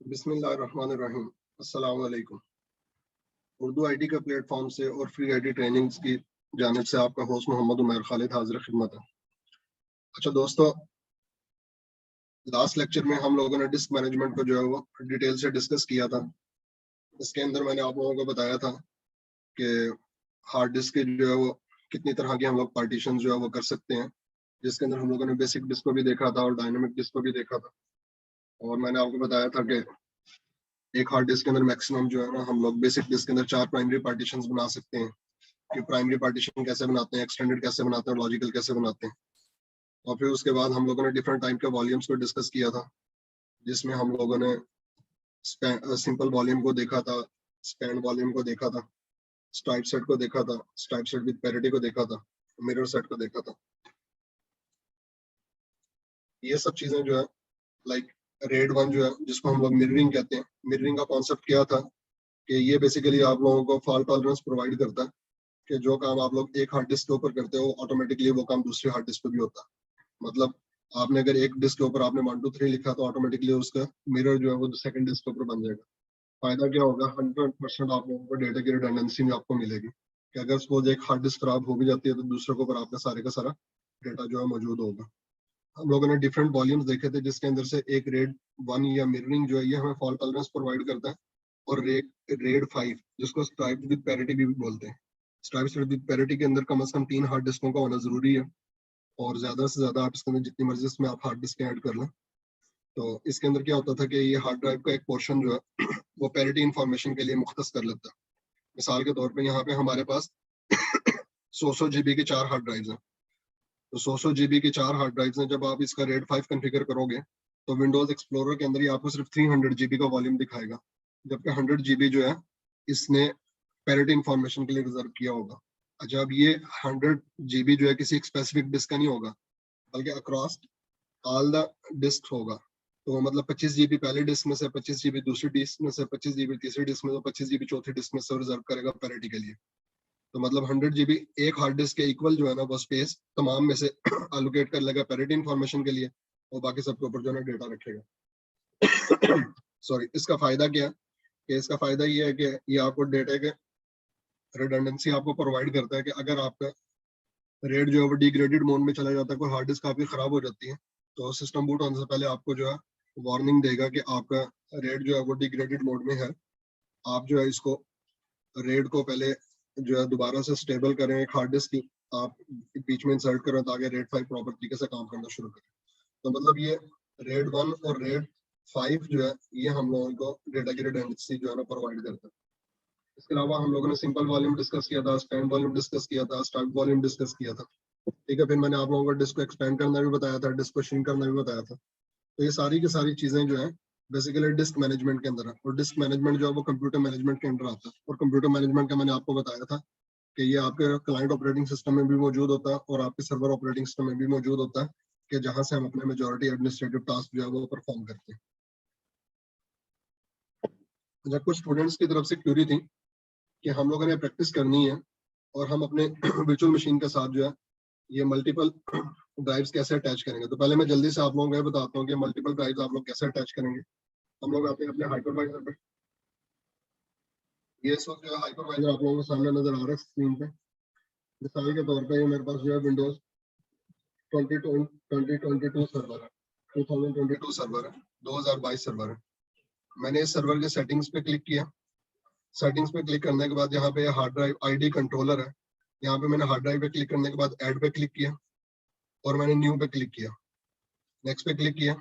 बिस्मिल्लाहिर्रहमानिर्रहीम। अस्सलाम वालेकुम। उर्दू आईटी के प्लेटफॉर्म से और फ्री आईटी ट्रेनिंग्स की जानिब से आपका होस्ट मोहम्मद उमर खालिद हाजिर खिदमत है। अच्छा दोस्तों, लास्ट लेक्चर में हम लोगों ने डिस्क मैनेजमेंट को जो है वो डिटेल से डिस्कस किया था। इसके अंदर मैंने आप लोगों को बताया था कि हार्ड डिस्क के जो है वो कितनी तरह के हम लोग पार्टीशन जो है वो कर सकते हैं, जिसके अंदर हम लोगों ने बेसिक डिस्क को भी देखा था और डायनेमिक डिस्क को भी देखा था। और मैंने आपको बताया था कि एक हार्ड डिस्क के अंदर मैक्सिमम जो है ना हम लोग बेसिक डिस्क के अंदर 4 प्राइमरी पार्टीशंस बना सकते हैं कि प्राइमरी पार्टीशन कैसे बनाते हैं, एक्सटेंडेड कैसे बनाते हैं और लॉजिकल कैसे बनाते हैं। और फिर उसके बाद हम लोगों ने डिफरेंट टाइप के वॉल्यूम्स को डिस्कस किया था, जिसमें हम लोगों ने सिंपल वॉल्यूम को देखा था, स्पैन वॉल्यूम को देखा था, स्ट्राइप सेट को देखा था, स्ट्राइप सेट विद पैरिटी को देखा था, मिरर सेट को देखा था। ये सब चीजें जो है लाइक रेड वन जो है जिसको हम लोग मिररिंग कहते हैं, मिररिंग का कॉन्सेप्ट क्या था कि ये बेसिकली आप लोगों को फॉल्ट टॉलरेंस प्रोवाइड करता है कि जो काम आप लोग एक हार्ड डिस्क के ऊपर करते हो ऑटोमेटिकली वो काम दूसरे हार्ड डिस्क पे भी होता है। मतलब आपने अगर एक डिस्क के ऊपर आपने 1 2 3 लिखा तो ऑटोमेटिकली उसका मिरर जो है वो सेकंड डिस्क के ऊपर बन जाएगा। फायदा क्या होगा, 100% आप लोगों को डेटा की रिडंडेंसी में आपको मिलेगी कि अगर सपोज एक हार्ड डिस्क खराब हो भी जाती है तो दूसरे के ऊपर आपका सारे का सारा डेटा जो है मौजूद होगा। हम लोगों ने डिफरेंट वॉल्यूम्स देखे थे, जिसके अंदर से एक रेड वन या मिररिंग जो है ये हमें फॉल्ट टॉलरेंस प्रोवाइड करता है, और रेड 5 जिसको स्ट्राइप विद पैरिटी भी बोलते हैं। स्ट्राइप विद पैरिटी के अंदर कम से कम 3 हार्ड डिस्कों का होना जरूरी है, और ज्यादा से ज्यादा आप इसके अंदर जितनी मर्जी इसमें आप हार्ड डिस्क ऐड कर लें। तो इसके अंदर क्या होता था कि ये हार्ड ड्राइव का एक पोर्शन जो है वो पैरिटी इंफॉर्मेशन के लिए मुख्तस कर लेता है। मिसाल के तौर पे यहाँ पे हमारे पास 100 जीबी के 4 हार्ड ड्राइव्स हैं। तो 100 जीबी के 4 हार्ड ड्राइव्स हैं। जब आप इसका रेड 5 कॉन्फ़िगर करोगे तो विंडोज एक्सप्लोरर के अंदर ही आपको सिर्फ 300 जीबी का वॉल्यूम दिखाएगा, जबकि 100 जीबी जो है इसने पैरिटी इंफॉर्मेशन के लिए रिजर्व किया होगा। अच्छा, अब ये 100 जीबी जो है किसी एक स्पेसिफिक डिस्क का नहीं होगा, बल्कि अक्रॉस ऑल द डिस्क होगा। तो मतलब 25 जीबी पहले डिस्क में से, 25 जीबी दूसरी डिस्क में से, 25 जीबी तीसरी डिस्क में से, 25 जीबी चौथी डिस्क में से रिजर्व करेगा पैरिटी के लिए। तो मतलब 100 जीबी एक हार्ड डिस्क के इक्वल जो है ना वो स्पेस तमाम में से एलोकेट कर लेगा पैरिटी इंफॉर्मेशन के लिए, और बाकी सबके ऊपर जो है ना डेटा रखेगा। सॉरी, इसका फायदा क्या है कि इसका फायदा ये है कि ये आपको डेटा के रिडंडेंसी आपको प्रोवाइड करता है कि अगर आपका रेट जो है वो डिग्रेडेड मोड में चला जाता है, कोई हार्ड डिस्क आपकी खराब हो जाती है, तो सिस्टम बूट होने से पहले आपको जो है वार्निंग देगा कि आपका रेट जो है वो डिग्रेडेड मोड में है। आप जो है इसको रेट को पहले जो है दोबारा से स्टेबल करें, एक हार्ड डिस्क की आप बीच में इंसर्ट करें ताकि रेड 5 प्रॉपर तरीके से काम करना शुरू करें। तो मतलब ये रेड 1 और रेड 5 जो है ये हम लोगों को डेटा की रिडंडेंसी जो है ना प्रोवाइड करता है। इसके अलावा हम लोगों ने सिंपल वॉल्यूम डिस्कस किया था, स्पैन वॉल्यूम डिस्कस किया था, स्टार्ट वॉल्यूम डिस्कस किया था। ठीक है, फिर मैंने आप लोगों को डिस्क को एक्सपेंड करना भी बताया था, डिस्क को श्रिंक करना भी बताया था। तो ये सारी की सारी चीजें जो है बेसिकली डिस्क मैनेजमेंट के अंदर है, और डिस्क मैनेजमेंट जो है वो कंप्यूटर मैनेजमेंट के अंदर आता है। और कंप्यूटर मैनेजमेंट का मैंने आपको बताया था कि ये आपके क्लाइंट ऑपरेटिंग सिस्टम में भी मौजूद होता है और आपके सर्वर ऑपरेटिंग सिस्टम में भी मौजूद होता है, कि जहां से हम अपने मेजॉरिटी एडमिनिस्ट्रेटिव टास्क जो है वो परफॉर्म करते हैं। जब कुछ स्टूडेंट्स की तरफ से क्यूरी थी कि हम लोगों ने प्रैक्टिस करनी है और हम अपने वर्चुअल मशीन के साथ जो है ये मल्टीपल ड्राइव्स कैसे अटैच करेंगे। तो पहले मैं जल्दी से आप लोगों को ये बताता हूँ कि मल्टीपल ड्राइव्स आप लोग कैसे अटैच करेंगे। हम लोग आते हैं अपने हाइपरवाइजर पे। ये इस वक्त जो है हाइपरवाइजर आप लोगों को सामने नजर आ रहा है स्क्रीन पे। मिसाल के तौर पे ये मेरे पास जो है विंडोज 2022 सर्वर है, 2022 सर्वर है, 2022 सर्वर है। मैंने इस सर्वर के सेटिंग्स पे क्लिक किया। सेटिंग्स पे क्लिक करने के बाद यहाँ पे हार्ड ड्राइव आईडी कंट्रोलर है, यहाँ पे मैंने हार्ड ड्राइव पे क्लिक करने के बाद ऐड पे क्लिक किया और मैंने न्यू पे क्लिक किया, नेक्स्ट पे क्लिक किया।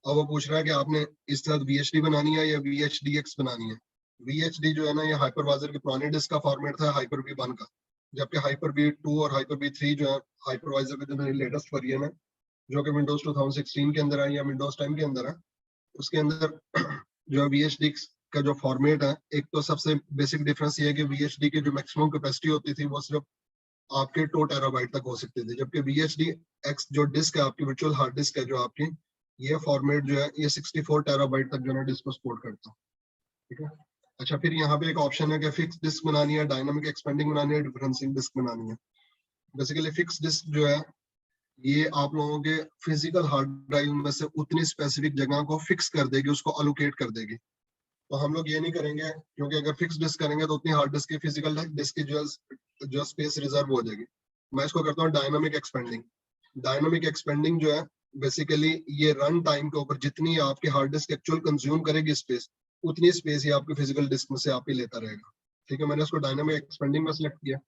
अब वो पूछ रहा है कि आपने इस तरह VHD बनानी है या VHDX बनानी है। VHD जो है ना ये हाइपरवाइजर के पुराने डिस्क का फॉर्मेट था Hyper-V 1 का, जबकि Hyper-V 2 और Hyper-V 3 जो है हाइपरवाइजर का जो लेटेस्ट वेरिएंट है जो कि विंडोज 2016 के अंदर है या विंडोज 10 के अंदर है, उसके अंदर जो है VHD का जो फॉर्मेट है, एक तो सबसे बेसिक डिफरेंस ये है कि VHD की जो मैक्सिमम कैपेसिटी होती थी वो सिर्फ आपके 2 टेराबाइट तक हो सकती थी, जबकि VHDX जो डिस्क है आपकी वर्चुअल हार्ड डिस्क है जो आपकी, ये फॉर्मेट जो है ये 64 टेराबाइट तक जो है डिस्क को सपोर्ट करता है। ठीक है। अच्छा, फिर यहाँ पे एक ऑप्शन है कि फिक्स डिस्क बनानी है, डायनामिक एक्सपेंडिंग बनानी है, डिफरेंसिंग डिस्क बनानी है। बेसिकली फिक्स डिस्क जो है ये आप लोगों के फिजिकल हार्ड ड्राइव में से उतनी स्पेसिफिक जगह को फिक्स कर देगी, उसको अलोकेट कर देगी। तो हम लोग ये नहीं करेंगे, क्योंकि अगर फिक्स डिस्क करेंगे तो उतनी हार्ड डिस्क की फिजिकल डिस्क की जो स्पेस रिजर्व हो जाएगी। मैं इसको करता हूँ डायनामिक एक्सपेंडिंग। डायनामिक एक्सपेंडिंग जो है बेसिकली ये रन टाइम के ऊपर जितनी आपकी हार्ड डिस्क एक्चुअल कंज्यूम करेगी स्पेस, उतनी स्पेस ही आपकी फिजिकल डिस्क में से आप ही लेता रहेगा। ठीक है, मैंने इसको डायनामिक एक्सपेंडिंग में सिलेक्ट किया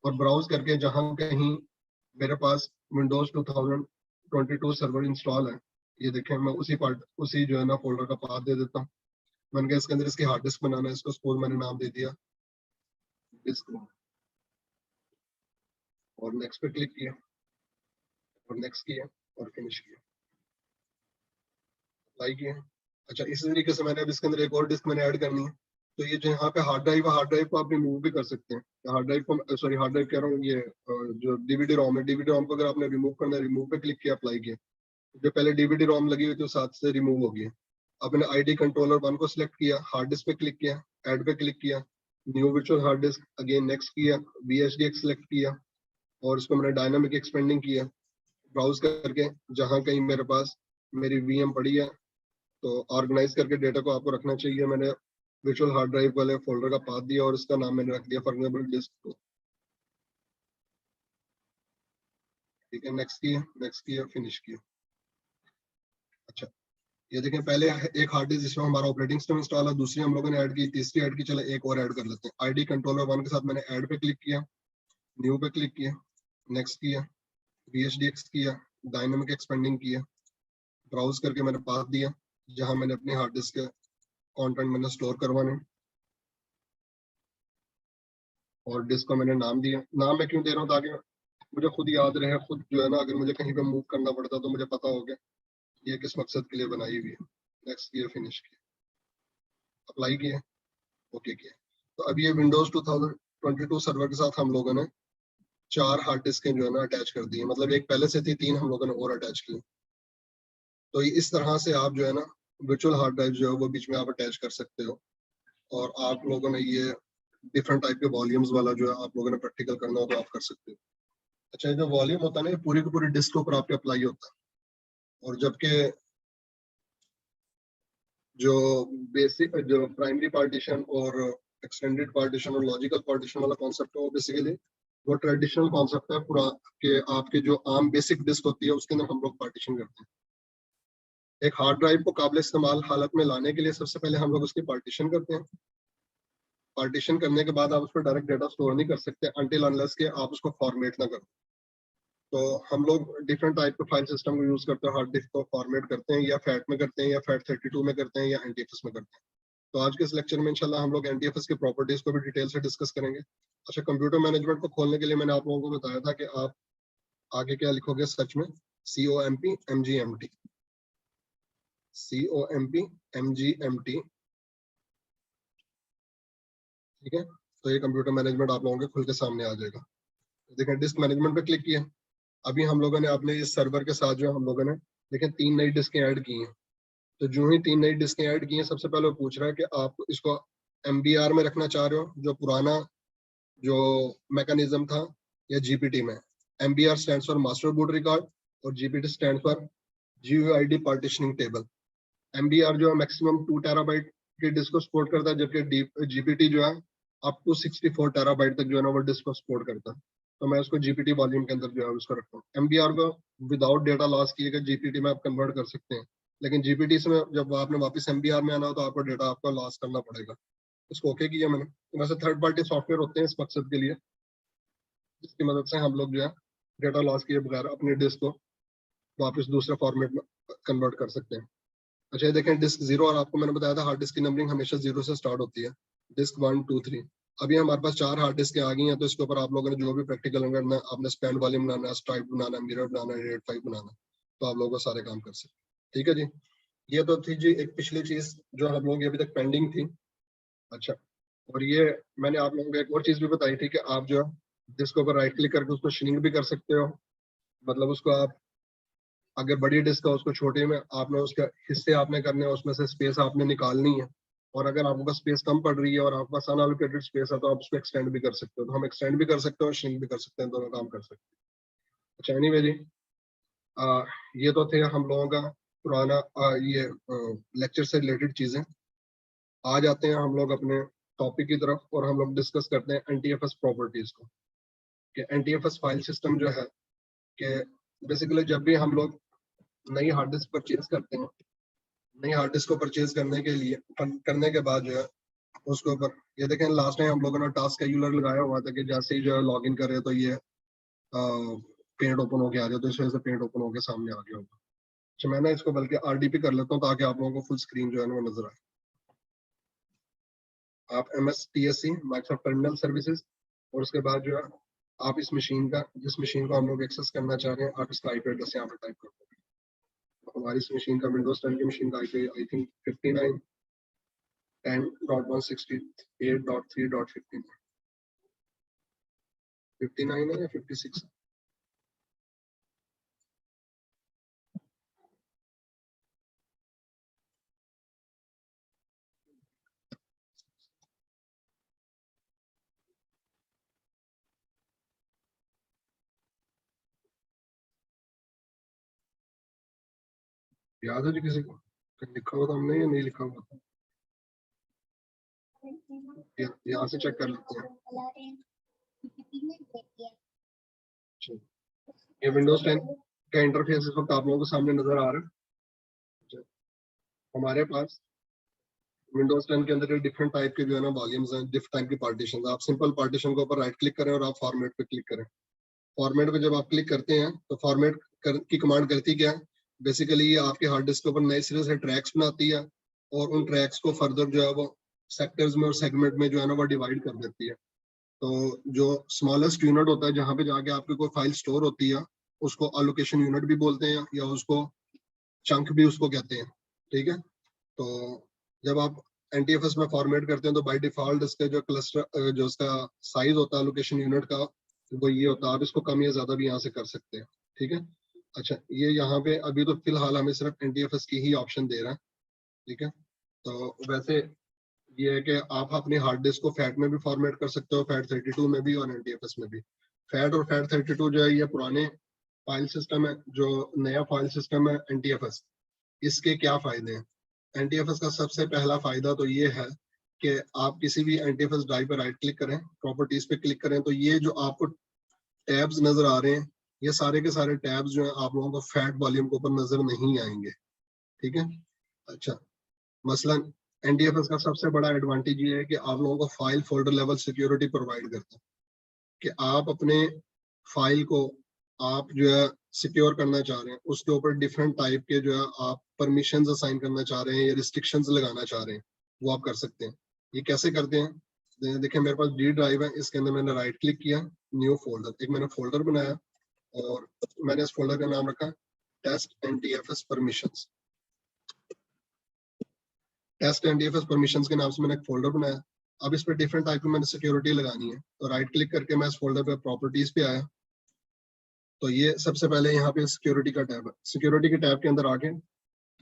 और ब्राउज करके जहां कहीं मेरे पास विंडोज 2022 सर्वर इंस्टॉल है, ये देखें, मैं उसी जो है ना फोल्डर का पाथ दे देता हूँ। मैंने कहा इसके अंदर इसकी हार्ड डिस्क बनाना है, इसको सपोज मैंने नाम दे दिया डिस्क, और नेक्स्ट पे क्लिक किया और नेक्स्ट किया और फिनिश किया, अप्लाई किया। अच्छा, इसी तरीके से मैंने अब इसके अंदर एक और डिस्क मैंने ऐड करनी है। तो ये जो यहाँ पे हार्ड ड्राइव है, हार्ड ड्राइव को आप रिमूव भी कर सकते हैं। हार्ड ड्राइव को, सॉरी हार्ड ड्राइव कह रहा हूँ, ये जो डीवीडी रोम है, डीवीडी रोम को अगर आपने रिमूव करना है, रिमूव पे क्लिक किया, अप्लाई किया, जो पहले डीवीडी रोम लगी हुई थी वो साथ से रिमूव हो गई। अब मैंने आईडी कंट्रोलर 1 को सिलेक्ट किया, हार्ड डिस्क पे क्लिक किया, ऐड पे क्लिक किया, new virtual hard disk, again next किया, VHDX सिलेक्ट किया और इसको मैंने डायनामिक एक्सपेंडिंग किया। ब्राउज करके जहां कहीं मेरे पास मेरी VM पड़ी है, तो ऑर्गेनाइज करके डेटा को आपको रखना चाहिए। मैंने वर्चुअल हार्ड ड्राइव वाले फोल्डर का पाथ दिया और इसका नाम मैंने रख दिया फॉर डिस्क को। ठीक है, नेक्स्ट किया, फिनिश किया। अच्छा, ये देखें, पहले एक हार्ड डिस्क जिसमें हमारा ऑपरेटिंग सिस्टम इंस्टॉल है, दूसरी हम लोगों ने ऐड की, तीसरी ऐड की, चले एक और ऐड कर लेते हैं। आईडी कंट्रोलर 1 के साथ मैंने ऐड पे क्लिक किया, न्यू पे क्लिक किया, नेक्स्ट किया, VHDX किया, डायनामिक एक्सपेंडिंग किया, ब्राउज करके मैंने पाथ दिया जहां मैंने अपनी हार्ड डिस्क के कंटेंट मैंने स्टोर करवाने, और डिस्क को मैंने नाम दिया। नाम मैं क्यों दे रहा हूँ, ताकि मुझे खुद याद रहे, खुद जो है ना, अगर मुझे कहीं पे मूव करना पड़ता तो मुझे पता हो गया ये किस मकसद के लिए बनाई हुई है। नेक्स्ट किया, फिनिश किया, अप्लाई किया, ओके किया। तो अब ये विंडोज 2022 सर्वर के साथ हम लोगों ने 4 हार्ड डिस्कें जो है ना अटैच कर दी है, मतलब एक पहले से थी, 3 हम लोगों ने और अटैच की। तो इस तरह से आप जो है ना वर्चुअल हार्ड ड्राइव जो है वो बीच में आप अटैच कर सकते हो। और आप लोगों ने ये डिफरेंट टाइप के वॉल्यूम्स वाला जो है आप लोगों ने प्रैक्टिकल करना हो तो आप कर सकते हो। अच्छा, ये जो वॉल्यूम होता है ना, ये पूरी की पूरी डिस्क के ऊपर आपके अप्लाई होता है। और जबकि जो बेसिक, जो प्राइमरी पार्टीशन और एक्सटेंडेड पार्टीशन और लॉजिकल पार्टीशन वाला कॉन्सेप्ट है, वो बेसिकली वो ट्रेडिशनल कॉन्सेप्ट है पूरा, कि आपके जो आम बेसिक डिस्क होती है उसके अंदर हम लोग पार्टीशन करते हैं। एक हार्ड ड्राइव को काबिल इस्तेमाल हालत में लाने के लिए सबसे पहले हम लोग उसकी पार्टीशन करते हैं। पार्टीशन करने के बाद आप उस पर डायरेक्ट डेटा स्टोर नहीं कर सकते अनटिल अनलेस के आप उसको फॉर्मेट ना करो। तो हम लोग डिफरेंट टाइप के फाइल सिस्टम को यूज करते हैं, हार्ड डिस्क को फॉर्मेट करते हैं, या फैट में करते हैं, या FAT32 में करते हैं, या NTFS में करते हैं। तो आज के इस लेक्चर में इंशाल्लाह हम लोग NTFS की प्रॉपर्टीज को भी डिटेल से डिस्कस करेंगे। अच्छा, कंप्यूटर मैनेजमेंट को खोलने के लिए मैंने आप लोगों को बताया था कि आप आगे क्या लिखोगे सर्च में, COMP MGMT, COMP MGMT। ठीक है, तो ये कंप्यूटर मैनेजमेंट आप लोगों के खुल के सामने आ जाएगा। देखें, डिस्क मैनेजमेंट पे क्लिक किया। अभी हम लोगों ने अपने इस सर्वर के साथ जो हम लोगों ने देखें 3 नई डिस्कें ऐड की हैं। तो जो ही 3 नई डिस्कें ऐड की हैं, सबसे पहले वो पूछ रहा है कि आप इसको MBR में रखना चाह रहे हो, जो पुराना जो मैकेनिज्म था, या GPT में। MBR stands for master boot record और GPT stands for GUID partitioning table. MBR जो है मैक्सिमम 2 टेराबाइट की डिस्क को सपोर्ट करता है, जबकि GPT जो है अप टू 64 टेराबाइट तक जो है ना वो डिस्क को सपोर्ट करता है। तो मैं उसको GPT वॉल्यूम के अंदर जो है उसको रखता हूँ। MBR को विदाउट डेटा लॉस किए गए GPT में आप कन्वर्ट कर सकते हैं, लेकिन GPT से जब आपने वापस MBR में आना हो तो आपको डेटा आपको लॉस करना पड़ेगा। इसको ओके किया मैंने। तो वैसे थर्ड पार्टी सॉफ्टवेयर होते हैं इस मकसद के लिए, जिसकी मदद से हम लोग जो है डेटा लॉस किए बगैर अपने डिस्क को वापस दूसरे फॉर्मेट में कन्वर्ट कर सकते हैं। अच्छा, ये देखें डिस्क 0, और आपको मैंने बताया था हार्ड डिस्क की नंबरिंग हमेशा 0 से स्टार्ट होती है। डिस्क 1 2 3। अभी हमारे पास 4 हार्ड डिस्क आ गई हैं, तो इसके ऊपर आप लोगों ने जो भी प्रैक्टिकल करना है, आपने स्पैन वॉल्यूम बनाना है, स्ट्राइप बनाना है, मिरर बनाना है, रेड 5 बनाना है, तो आप लोगों को सारे काम कर सकते हैं। ठीक है जी, ये तो थी जी एक पिछली चीज जो हम लोग अभी तक पेंडिंग थी। अच्छा, और ये मैंने आप लोगों को एक और चीज भी बताई थी कि आप जो है डिस्क पर राइट क्लिक करके उसको श्रिंक भी कर सकते हो। मतलब उसको आप, अगर बड़ी डिस्क है उसको छोटे में आपने उसके हिस्से आपने करने हैं, उसमें से स्पेस आपने निकालनी है। और अगर आपके पास स्पेस कम पड़ रही है और आपके पास अनअलोकेटेड स्पेस है, तो आप उसको एक्सटेंड भी कर सकते हो। तो हम एक्सटेंड भी कर सकते हो और श्रिंक भी कर सकते हैं, दोनों काम कर सकते हैं। अच्छा, एनीवे जी, ये तो थे हम लोगों का पुराना ये लेक्चर से रिलेटेड चीजें। आ जाते हैं हम लोग अपने टॉपिक की तरफ और हम लोग डिस्कस करते हैं एनटीएफएस प्रॉपर्टीज को। कि एनटीएफएस फाइल सिस्टम जो है कि बेसिकली जब भी हम लोग नई हार्ड डिस्क परचेज करते हैं, नई हार्ड डिस्क को परचेज करने के लिए करने के बाद जो है उसके ऊपर ये देखें, लास्ट टाइम हम लोगों ने टास्क शेड्यूलर लगाया हुआ था कि जैसे ही जो है लॉग इन करे तो ये पेंट ओपन होके आ जाए, तो इस वजह से पेंट ओपन होके सामने आ गया होगा। अच्छा, मैं ना इसको बल्कि आरडीपी कर लेता हूँ ताकि आप लोगों को फुल स्क्रीन जो है ना वो नजर आए। आप MSTSC माइक्रोसॉफ्ट टर्मिनल सर्विसेज और उसके बाद जो है आप इस मशीन का, जिस मशीन को हम लोग एक्सेस करना चाह रहे हैं, आप इसका आईपी एड्रेस यहाँ पर टाइप कर दोगे। हमारी इस मशीन का विंडोज 10 की मशीन का आईपी आई थिंक 59.10.168.3.15 59 है या 56? याद है जी किसी को? कहीं लिखा हुआ था हमने या नहीं लिखा हुआ था? यहाँ से चेक कर लेते हैं। अच्छा, ये विंडोज 10 का इंटरफेस इस वक्त आप लोगों को सामने नजर आ रहा है। अच्छा, हमारे पास विंडोज 10 के अंदर डिफरेंट टाइप के जो है ना वॉल्यूम्स हैं, डिफरेंट टाइप की पार्टीशन। आप सिंपल पार्टीशन के ऊपर राइट क्लिक करें और आप फॉर्मेट पे क्लिक करें। फॉर्मेट पे जब आप क्लिक करते हैं तो फॉर्मेट की कमांड करती क्या है, बेसिकली ये आपके हार्ड डिस्क के ऊपर नए सिरे से ट्रैक्स बनाती है और उन ट्रैक्स को फर्दर जो है वो सेक्टर्स में और सेगमेंट में जो है ना वो डिवाइड कर देती है। तो जो स्मॉलेस्ट यूनिट होता है जहाँ पे जाके आपकी कोई फाइल स्टोर होती है, उसको अलोकेशन यूनिट भी बोलते हैं या उसको चंक भी उसको कहते हैं। ठीक है, तो जब आप एनटीएफएस में फॉर्मेट करते हैं तो बाय डिफॉल्ट इसके जो क्लस्टर जो उसका साइज होता है लोकेशन यूनिट का, वो ये होता है। आप इसको कम या ज्यादा भी यहाँ से कर सकते हैं। ठीक है, अच्छा ये यहाँ पे अभी तो फिलहाल हमें सिर्फ एनटीएफएस की ही ऑप्शन दे रहा है। ठीक है, तो वैसे ये है कि आप अपने हार्ड डिस्क को फैट में भी फॉर्मेट कर सकते हो, फैट 32 में भी और एनटीएफएस में भी। फैट और फैट 32 जो है ये पुराने फाइल सिस्टम है, जो नया फाइल सिस्टम है एनटीएफएस, इसके क्या फायदे हैं? एनटीएफएस का सबसे पहला फायदा तो ये है कि आप किसी भी एनटीएफएस ड्राइव पर राइट क्लिक करें, प्रॉपर्टीज पे क्लिक करें, तो ये जो आपको टैब्स नजर आ रहे हैं, ये सारे के सारे टैब्स जो है आप लोगों को फैट वॉल्यूम के ऊपर नजर नहीं आएंगे। ठीक है, अच्छा मसलन एनटीएफएस का सबसे बड़ा एडवांटेज ये है कि आप लोगों को file folder level security provide करता है कि आप अपने फाइल को आप जो है सिक्योर करना चाह रहे हैं, उसके ऊपर डिफरेंट टाइप के जो है आप परमिशंस असाइन करना चाह रहे हैं या रिस्ट्रिक्शंस लगाना चाह रहे हैं, वो आप कर सकते हैं। ये कैसे करते हैं? देखिए मेरे पास डी ड्राइव है, इसके अंदर मैंने राइट क्लिक किया, न्यू फोल्डर, एक मैंने फोल्डर बनाया और मैंने इस फोल्डर का नाम रखा test NTFS permissions. Test NTFS permissions के नाम से मैंने एक फोल्डर बनाया। अब इस पर डिफरेंट टाइप की मैंने सिक्योरिटी लगानी है, तो राइट क्लिक करके मैं इस फोल्डर पे प्रॉपर्टीज पे आया, तो ये सबसे पहले यहाँ पे सिक्योरिटी का टैब है। सिक्योरिटी के टैब के अंदर आके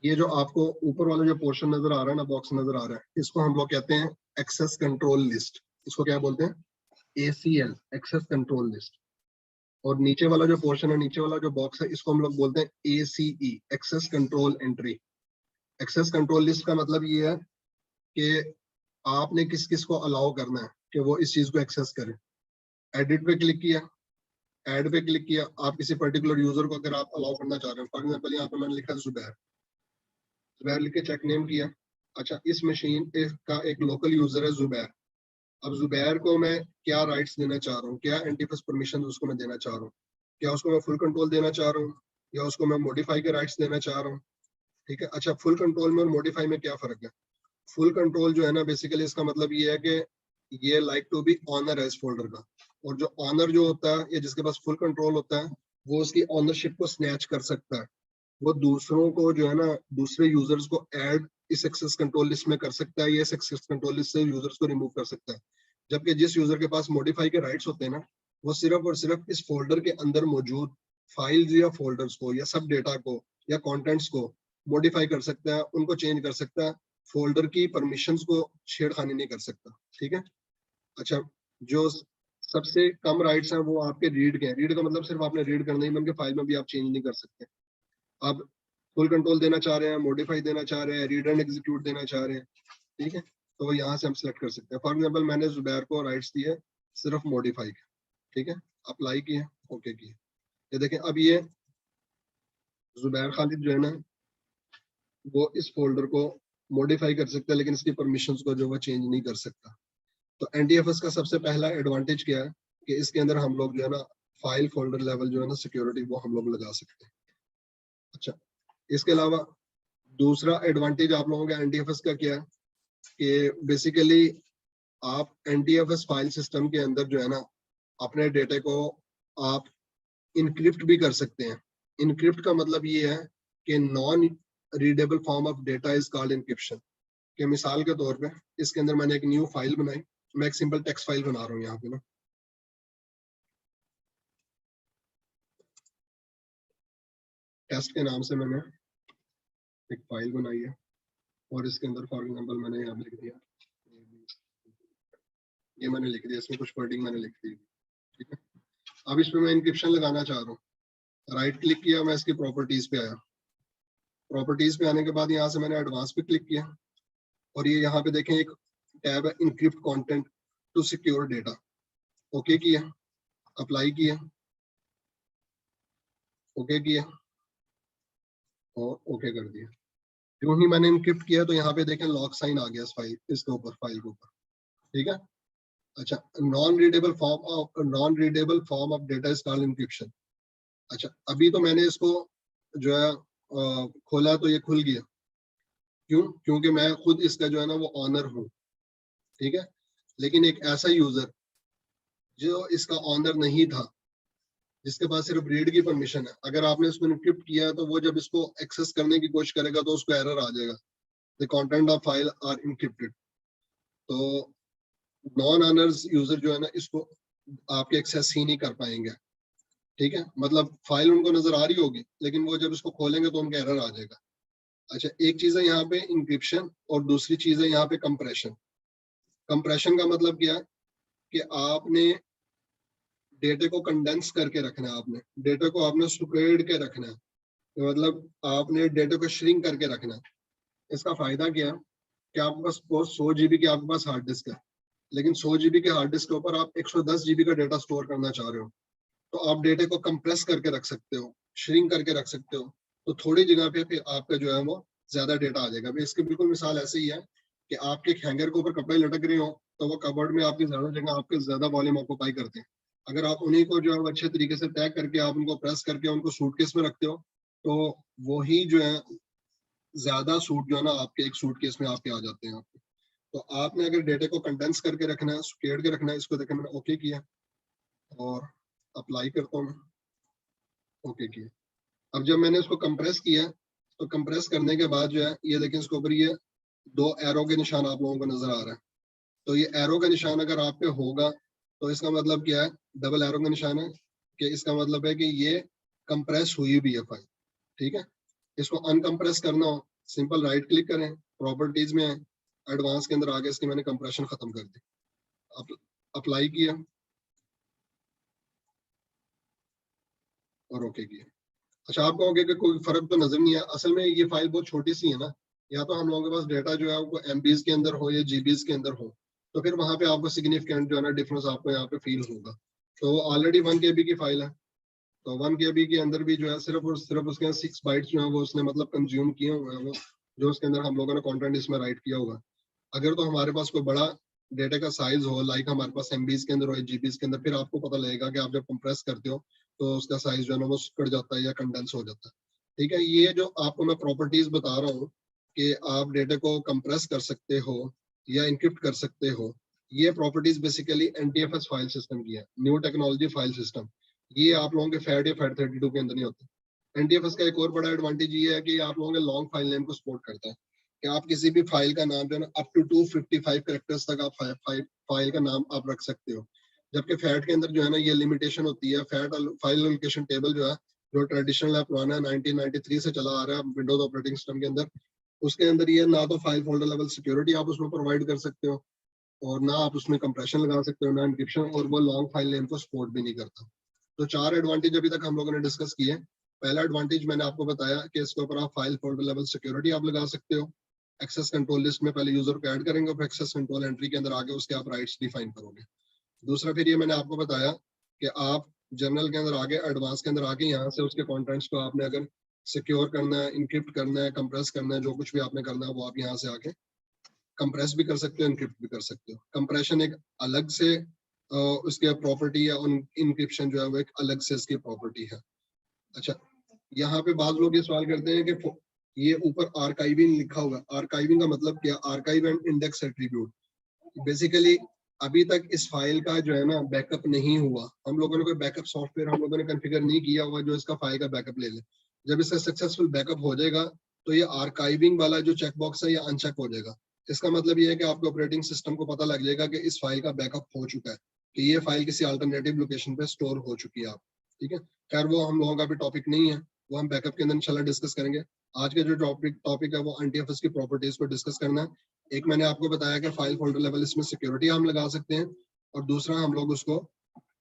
ये जो आपको ऊपर वाला जो पोर्शन नजर आ रहा है ना, बॉक्स नजर आ रहा है, इसको हम लोग कहते हैं एक्सेस कंट्रोल लिस्ट। इसको क्या बोलते हैं? ACL, access control list. और नीचे वाला जो पोर्शन है, नीचे वाला जो बॉक्स है, इसको हम लोग बोलते हैं ACE, access control entry. Access control list का मतलब ये है कि आपने किस किस को अलाउ करना है कि वो इस चीज को एक्सेस करें। एडिट पे क्लिक किया, ऐड पे क्लिक किया, आप किसी पर्टिकुलर यूजर को अगर आप अलाउ करना चाह रहे हैं, फॉर एग्जाम्पल यहाँ पे मैंने लिखा जुबैर, जुबैर लिख के चेक नेम किया। अच्छा, इस मशीन का एक लोकल यूजर है जुबैर। अब जुबैर को मैं क्या राइट्स देना चाह रहा हूँ, क्या एंटीफेस परमिशन उसको मैं देना चाह रहा हूँ? क्या उसको मैं फुल कंट्रोल देना चाह रहा हूँ या उसको मैं मॉडिफाई के राइट्स देना चाह रहा हूँ? ठीक है, अच्छा फुल कंट्रोल में और मॉडिफाई में क्या फर्क है? फुल कंट्रोल जो है ना, बेसिकली इसका मतलब ये है कि ये लाइक टू बी ऑनर है इस फोल्डर का, और जो ऑनर जो होता है या जिसके पास फुल कंट्रोल होता है, वो उसकी ऑनरशिप को स्नैच कर सकता है। वो दूसरों को जो है ना, दूसरे यूजर्स को ऐड इस एक्सेस कंट्रोल लिस्ट में कर सकता है, या इस एक्सेस कंट्रोल लिस्ट से यूजर्स को रिमूव कर सकता है। जबकि जिस यूजर के पास मॉडिफाई के राइट्स होते हैं ना, वो सिर्फ और सिर्फ इस फोल्डर के अंदर मौजूद फाइल्स या फोल्डर्स को या सब डेटा को या कंटेंट्स को मॉडिफाई कर सकता है, उनको चेंज कर सकता है, फोल्डर की परमिशंस को छेड़खानी नहीं कर सकता। ठीक है, अच्छा जो सबसे कम राइट्स हैं वो आपके रीड के हैं। रीड का मतलब सिर्फ आपने रीड करना ही, बल्कि फाइल में भी आप चेंज नहीं कर सकते। आप फुल कंट्रोल देना चाह रहे हैं, मॉडिफाई देना चाह रहे हैं, रीड एंड एग्जीक्यूट देना चाह रहे हैं, ठीक है, तो यहाँ से हम सिलेक्ट कर सकते हैं। फॉर एग्जाम्पल मैंने जुबैर को राइट्स दिए सिर्फ मॉडिफाई के, ठीक है, अप्लाई किए, ओके किए। ये देखें अब ये जुबैर खालिद जो है ना वो इस फोल्डर को मॉडिफाई कर सकता है, लेकिन इसकी परमिशंस को जो वो चेंज नहीं कर सकता। तो एनडीएफएस का सबसे पहला एडवांटेज क्या है कि इसके अंदर हम लोग जो है ना फाइल फोल्डर लेवल जो है ना सिक्योरिटी वो हम लोग लगा सकते हैं। अच्छा, इसके अलावा दूसरा एडवांटेज आप लोगों का एनडीएफएस का क्या है कि बेसिकली आप एनडीएफएस फाइल सिस्टम के अंदर जो है ना अपने डेटा को आप इनक्रिप्ट भी कर सकते हैं। इनक्रिप्ट का मतलब ये है कि non readable form of data is called encryption. कि मिसाल के तौर पे इसके अंदर मैंने एक न्यू फाइल बनाई, मैं एक सिंपल टेक्स्ट फाइल बना रहा हूँ यहाँ पे ना, टेस्ट के नाम से मैंने एक फाइल बनाई है और इसके अंदर फॉर एग्जांपल मैंने यहाँ लिख दिया, ये मैंने लिख दिया, इसमें कुछ वर्डिंग मैंने लिख दी, ठीक है। अब इसमें मैं इनक्रिप्शन लगाना चाह रहा हूँ, राइट क्लिक किया, मैं इसकी प्रॉपर्टीज पे आया, प्रॉपर्टीज पे आने के बाद यहाँ से मैंने एडवांस पे क्लिक किया और ये यहाँ पे देखें एक टैब है encrypt content to secure data, okay किया, अप्लाई किया, ओके किया और ओके कर दिया। जो ही मैंने इनक्रिप्ट किया तो यहाँ पे देखें लॉक साइन आ गया इस फाइल इसके ऊपर, फाइल के ऊपर, ठीक है। अच्छा, non readable form of data is called encryption. अच्छा, अभी तो मैंने इसको जो है खोला तो ये खुल गया, क्यों? क्योंकि मैं खुद इसका जो है ना वो ऑनर हूँ, ठीक है। लेकिन एक ऐसा यूजर जो इसका ऑनर नहीं था, जिसके पास सिर्फ रीड की परमिशन है, अगर आपने इसको इनक्रिप्ट किया तो वो जब इसको एक्सेस करने की कोशिश करेगा तो उसको एरर आ जाएगा, the content of file are encrypted. तो नॉन ऑनर्स यूजर जो है ना इसको आपके एक्सेस ही नहीं कर पाएंगे, ठीक है। मतलब फाइल उनको नजर आ रही होगी लेकिन वो जब इसको खोलेंगे तो उनका एरर आ जाएगा। अच्छा, एक चीज है यहाँ पे इंक्रिप्शन और दूसरी चीज है यहाँ पे कंप्रेशन। कंप्रेशन का मतलब क्या है कि आपने डेटा को कंडेंस करके रखना है, आपने डेटा को आपने सुकेड़ के रखना है, तो मतलब आपने डेटा को श्रिंक करके रखना है। इसका फायदा क्या है कि आपके पास 100 GB की आपके पास हार्ड डिस्क है, लेकिन 100 GB के हार्ड डिस्क के ऊपर आप 110 GB का डेटा स्टोर करना चाह रहे हो, तो आप डेटा को कंप्रेस करके रख सकते हो, श्रिंक करके रख सकते हो, तो थोड़ी जगह पे फिर आपका जो है वो ज्यादा डेटा आ जाएगा। अभी इसकी बिल्कुल मिसाल ऐसे ही है कि आपके हैंगर के ऊपर कपड़े लटक रहे हो तो वो कबर्ड में आपकी ज्यादा जगह, आपके ज्यादा वॉल्यूम ऑक्यूपाई करते हैं। अगर आप उन्हीं को जो है अच्छे तरीके से पैक करके आप उनको प्रेस करके उनको सूटकेस में रखते हो तो वो ही जो है ज्यादा सूट जो है ना आपके एक सूटकेस में आपके आ जाते हैं आपके। तो आपने अगर डेटा को कंडेंस करके रखना है, सुकेड़ के रखना है, इसको देखें मैंने ओके किया और अप्लाई करता हूँ, ओके किया। अब जब मैंने इसको कंप्रेस किया तो कंप्रेस करने के बाद जो है ये देखें इसके ऊपर ये 2 एरो के निशान आप लोगों को नजर आ रहा है। तो ये एरो का निशान अगर आप पे होगा तो इसका मतलब क्या है, डबल एरो का निशान है कि इसका मतलब है कि ये कंप्रेस हुई भी है फाइल, ठीक है। इसको अनकंप्रेस करना हो, सिंपल राइट क्लिक करें, प्रॉपर्टीज में एडवांस के अंदर आगे इसकी मैंने कंप्रेशन खत्म कर दी, अप्लाई किया और ओके किया। अच्छा, आप कहोगे कि कोई फर्क तो नजर नहीं है, असल में ये फाइल बहुत छोटी सी है ना, या तो हम लोगों के पास डेटा जो है वो MBs के अंदर हो या GBs के अंदर हो, तो फिर वहां पे आपको सिग्निफिकेंट जो है ना डिफरेंस आपको यहाँ पे फील होगा। तो ऑलरेडी 1 KB की फाइल है, तो 1 KB के अंदर भी जो है सिर्फ और सिर्फ उसके 6 बाइट्स जो है वो उसने मतलब कंज्यूम किए हुए हैं, वो जो उसके अंदर हम लोगों ने कंटेंट इसमें राइट किया होगा। अगर तो हमारे पास कोई बड़ा डेटा का साइज हो, लाइक हमारे पास MBs के अंदर हो या GBs के अंदर, फिर आपको पता लगेगा कि आप जब कंप्रेस करते हो तो उसका साइज जो है ना वो कट जाता है या कंडेंस हो जाता है, ठीक है। ये जो आपको मैं प्रॉपर्टीज बता रहा हूँ कि आप डेटा को कंप्रेस कर सकते हो या इंक्रिप्ट कर सकते हो, ये properties basically NTFS file system की है, न्यू टेक्नोलॉजी फाइल सिस्टम। ये आप लोगों के फैट या फैट 32 के अंदर नहीं होते। NTFS का एक और बड़ा एडवांटेज ये है कि आप लोगों के लॉन्ग फाइल नेम को सपोर्ट करता है कि आप किसी भी फाइल का नाम जो है ना अप टू 255 कैरेक्टर्स तक आप फाइल का नाम आप रख सकते हो। जबकि फैट के अंदर जो है ना ये लिमिटेशन होती है। फैट फाइल लोकेशन टेबल जो है, जो ट्रेडिशनल है, पुराना है, 1993 से चला आ रहा है विंडोज ऑपरेटिंग सिस्टम के अंदर, उसके अंदर ये ना तो फाइल फोल्डर लेवल सिक्योरिटी आप उसमें प्रोवाइड कर सकते हो और ना आप उसमें कंप्रेशन लगा सकते हो, ना एनक्रिप्शन, और वो लॉन्ग फाइल नेम को सपोर्ट भी नहीं करता। तो 4 एडवांटेज अभी तक हम लोगों ने डिस्कस किए। पहला एडवांटेज मैंने आपको बताया कि इसके ऊपर आप फाइल फोल्डर लेवल सिक्योरिटी आप लगा सकते हो। एक्सेस कंट्रोल लिस्ट में पहले यूजर को ऐड करेंगे, फिर एक्सेस कंट्रोल एंट्री के अंदर आगे उसके आप राइट्स डिफाइन करोगे। दूसरा फिर ये मैंने आपको बताया कि आप जनरल के अंदर आगे एडवांस के अंदर आके यहाँ से उसके कंटेंट्स को आपने अगर सिक्योर करना है, इनक्रिप्ट करना है, कंप्रेस करना है, जो कुछ भी आपने करना है वो आप यहाँ से आके कंप्रेस भी कर सकते हो, इनक्रिप्ट भी कर सकते हो। कंप्रेशन एक अलग से उसके प्रॉपर्टी है, इनक्रिप्शन जो है वो एक अलग से इसकी प्रॉपर्टी है। अच्छा, यहाँ पे बाद लोग ये सवाल करते हैं कि ये ऊपर आर्काइविंग लिखा हुआ है, आर्काइविंग का मतलब क्या? Archive and index attribute. Basically अभी तक इस फाइल का जो है ना बैकअप नहीं हुआ, हम लोगों ने कोई बैकअप सॉफ्टवेयर हम लोगों ने कॉन्फ़िगर नहीं किया हुआ जो इसका फाइल का बैकअप ले ले। जब इसका सक्सेसफुल बैकअप हो जाएगा तो ये आर्काइविंग वाला जो चेकबॉक्स है ये अनचेक हो जाएगा। इसका मतलब ये है कि आपके ऑपरेटिंग सिस्टम को पता लग जाएगा कि इस फाइल का बैकअप हो चुका है, कि ये फाइल किसी अल्टरनेटिव लोकेशन पे स्टोर हो चुकी है आप, ठीक है। खैर वो हम लोगों का भी टॉपिक नहीं है, वो हम बैकअप के अंदर इंशाल्लाह डिस्कस करेंगे। आज का जो टॉपिक है वो एनटीएफएस की प्रॉपर्टीज को डिस्कस करना है। एक मैंने आपको बताया कि फाइल फोल्डर लेवल इसमें सिक्योरिटी हम लगा सकते हैं, और दूसरा हम लोग उसको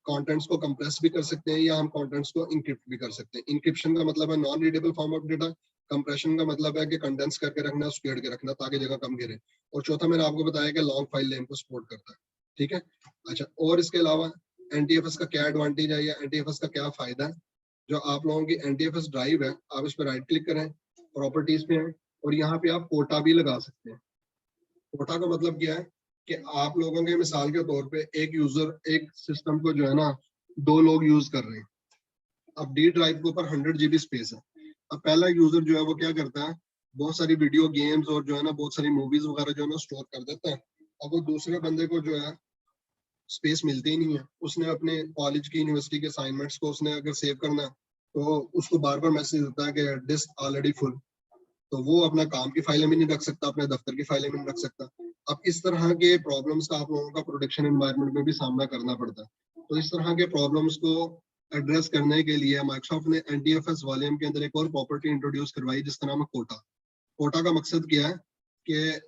कंटेंट्स को कंप्रेस भी कर सकते हैं या हम कंटेंट्स को इनक्रिप्ट भी कर सकते हैं। इनक्रिप्शन का मतलब है non readable form of data, compression का मतलब है कि कंडेंस करके रखना, स्क्वेड के रखना ताकि जगह कम गिरे, और चौथा मैंने आपको बताया कि लॉन्ग फाइल नेम को सपोर्ट करता है, ठीक है। अच्छा, और इसके अलावा एनटीएफएस का क्या एडवांटेज है या एनटीएफएस का क्या फायदा है? जो आप लोगों की एनटीएफएस ड्राइव है, आप इस पर राइट क्लिक करें, प्रॉपर्टीज पे हैं, और यहाँ पे आप कोटा भी लगा सकते हैं। कोटा का मतलब क्या है कि आप लोगों के मिसाल के तौर पे एक यूजर एक सिस्टम को जो है ना 2 लोग यूज कर रहे हैं। अब डी ड्राइव के ऊपर 100 GB स्पेस है। अब पहला यूजर जो है वो क्या करता है, बहुत सारी वीडियो गेम्स और जो है ना बहुत सारी मूवीज वगैरह जो है ना स्टोर कर देता है। अब वो दूसरे बंदे को जो है स्पेस मिलती ही नहीं है, उसने अपने कॉलेज की यूनिवर्सिटी के असाइनमेंट्स को उसने अगर सेव करना है तो उसको बार बार मैसेज होता है कि डिस्क ऑलरेडी फुल, तो वो अपना काम की फाइलें भी नहीं रख सकता, अपने दफ्तर की फाइलें भी नहीं रख सकता। अब इस तरह के प्रॉब्लम्स का आप लोगों का प्रोडक्शन एनवायरनमेंट में भी सामना करना पड़ता है। तो इस तरह के प्रॉब्लम्स को एड्रेस करने के लिए माइक्रोसॉफ्ट ने एनटीएफएस वॉल्यूम के अंदर एक और प्रॉपर्टी इंट्रोड्यूस करवाई जिसका नाम है कोटा। कोटा का मकसद क्या है कि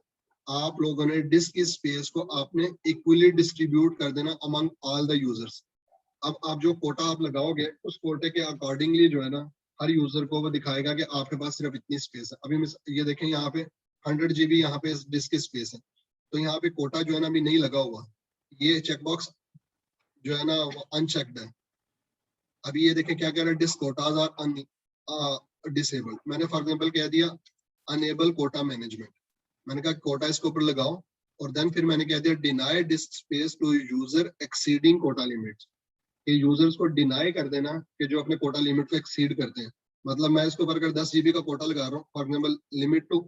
आप लोगों ने डिस्क की स्पेस को आपने इक्वली डिस्ट्रीब्यूट कर देना अमंग ऑल द यूजर्स। अब आप जो कोटा आप लगाओगे उस कोटे के अकॉर्डिंगली जो है ना हर यूजर को वो दिखाएगा कि आपके पास सिर्फ इतनी स्पेस है। अभी ये देखें यहाँ पे 100 GB यहाँ पे डिस्क की स्पेस है, तो यहाँ पे कोटा जो है ना अभी नहीं लगा हुआ, ये चेकबॉक्स जो है ना वो अनचेक्ड है। अभी ये देखें क्या कह रहा है, डिस्क कोटाज आर डिसेबल्ड। मैंने फॉर एग्जाम्पल कह दिया अनेबल कोटा मैनेजमेंट, मैंने कहा कोटा इसके ऊपर लगाओ, और देन फिर मैंने कह दिया deny disk space to user exceeding quota limits, कि यूजर्स को डिनाई कर देना कि जो अपने कोटा लिमिट को एक्सीड करते हैं। मतलब मैं इसके ऊपर अगर 10 GB का कोटा लगा रहा हूँ फॉर एग्जाम्पल लिमिट टू,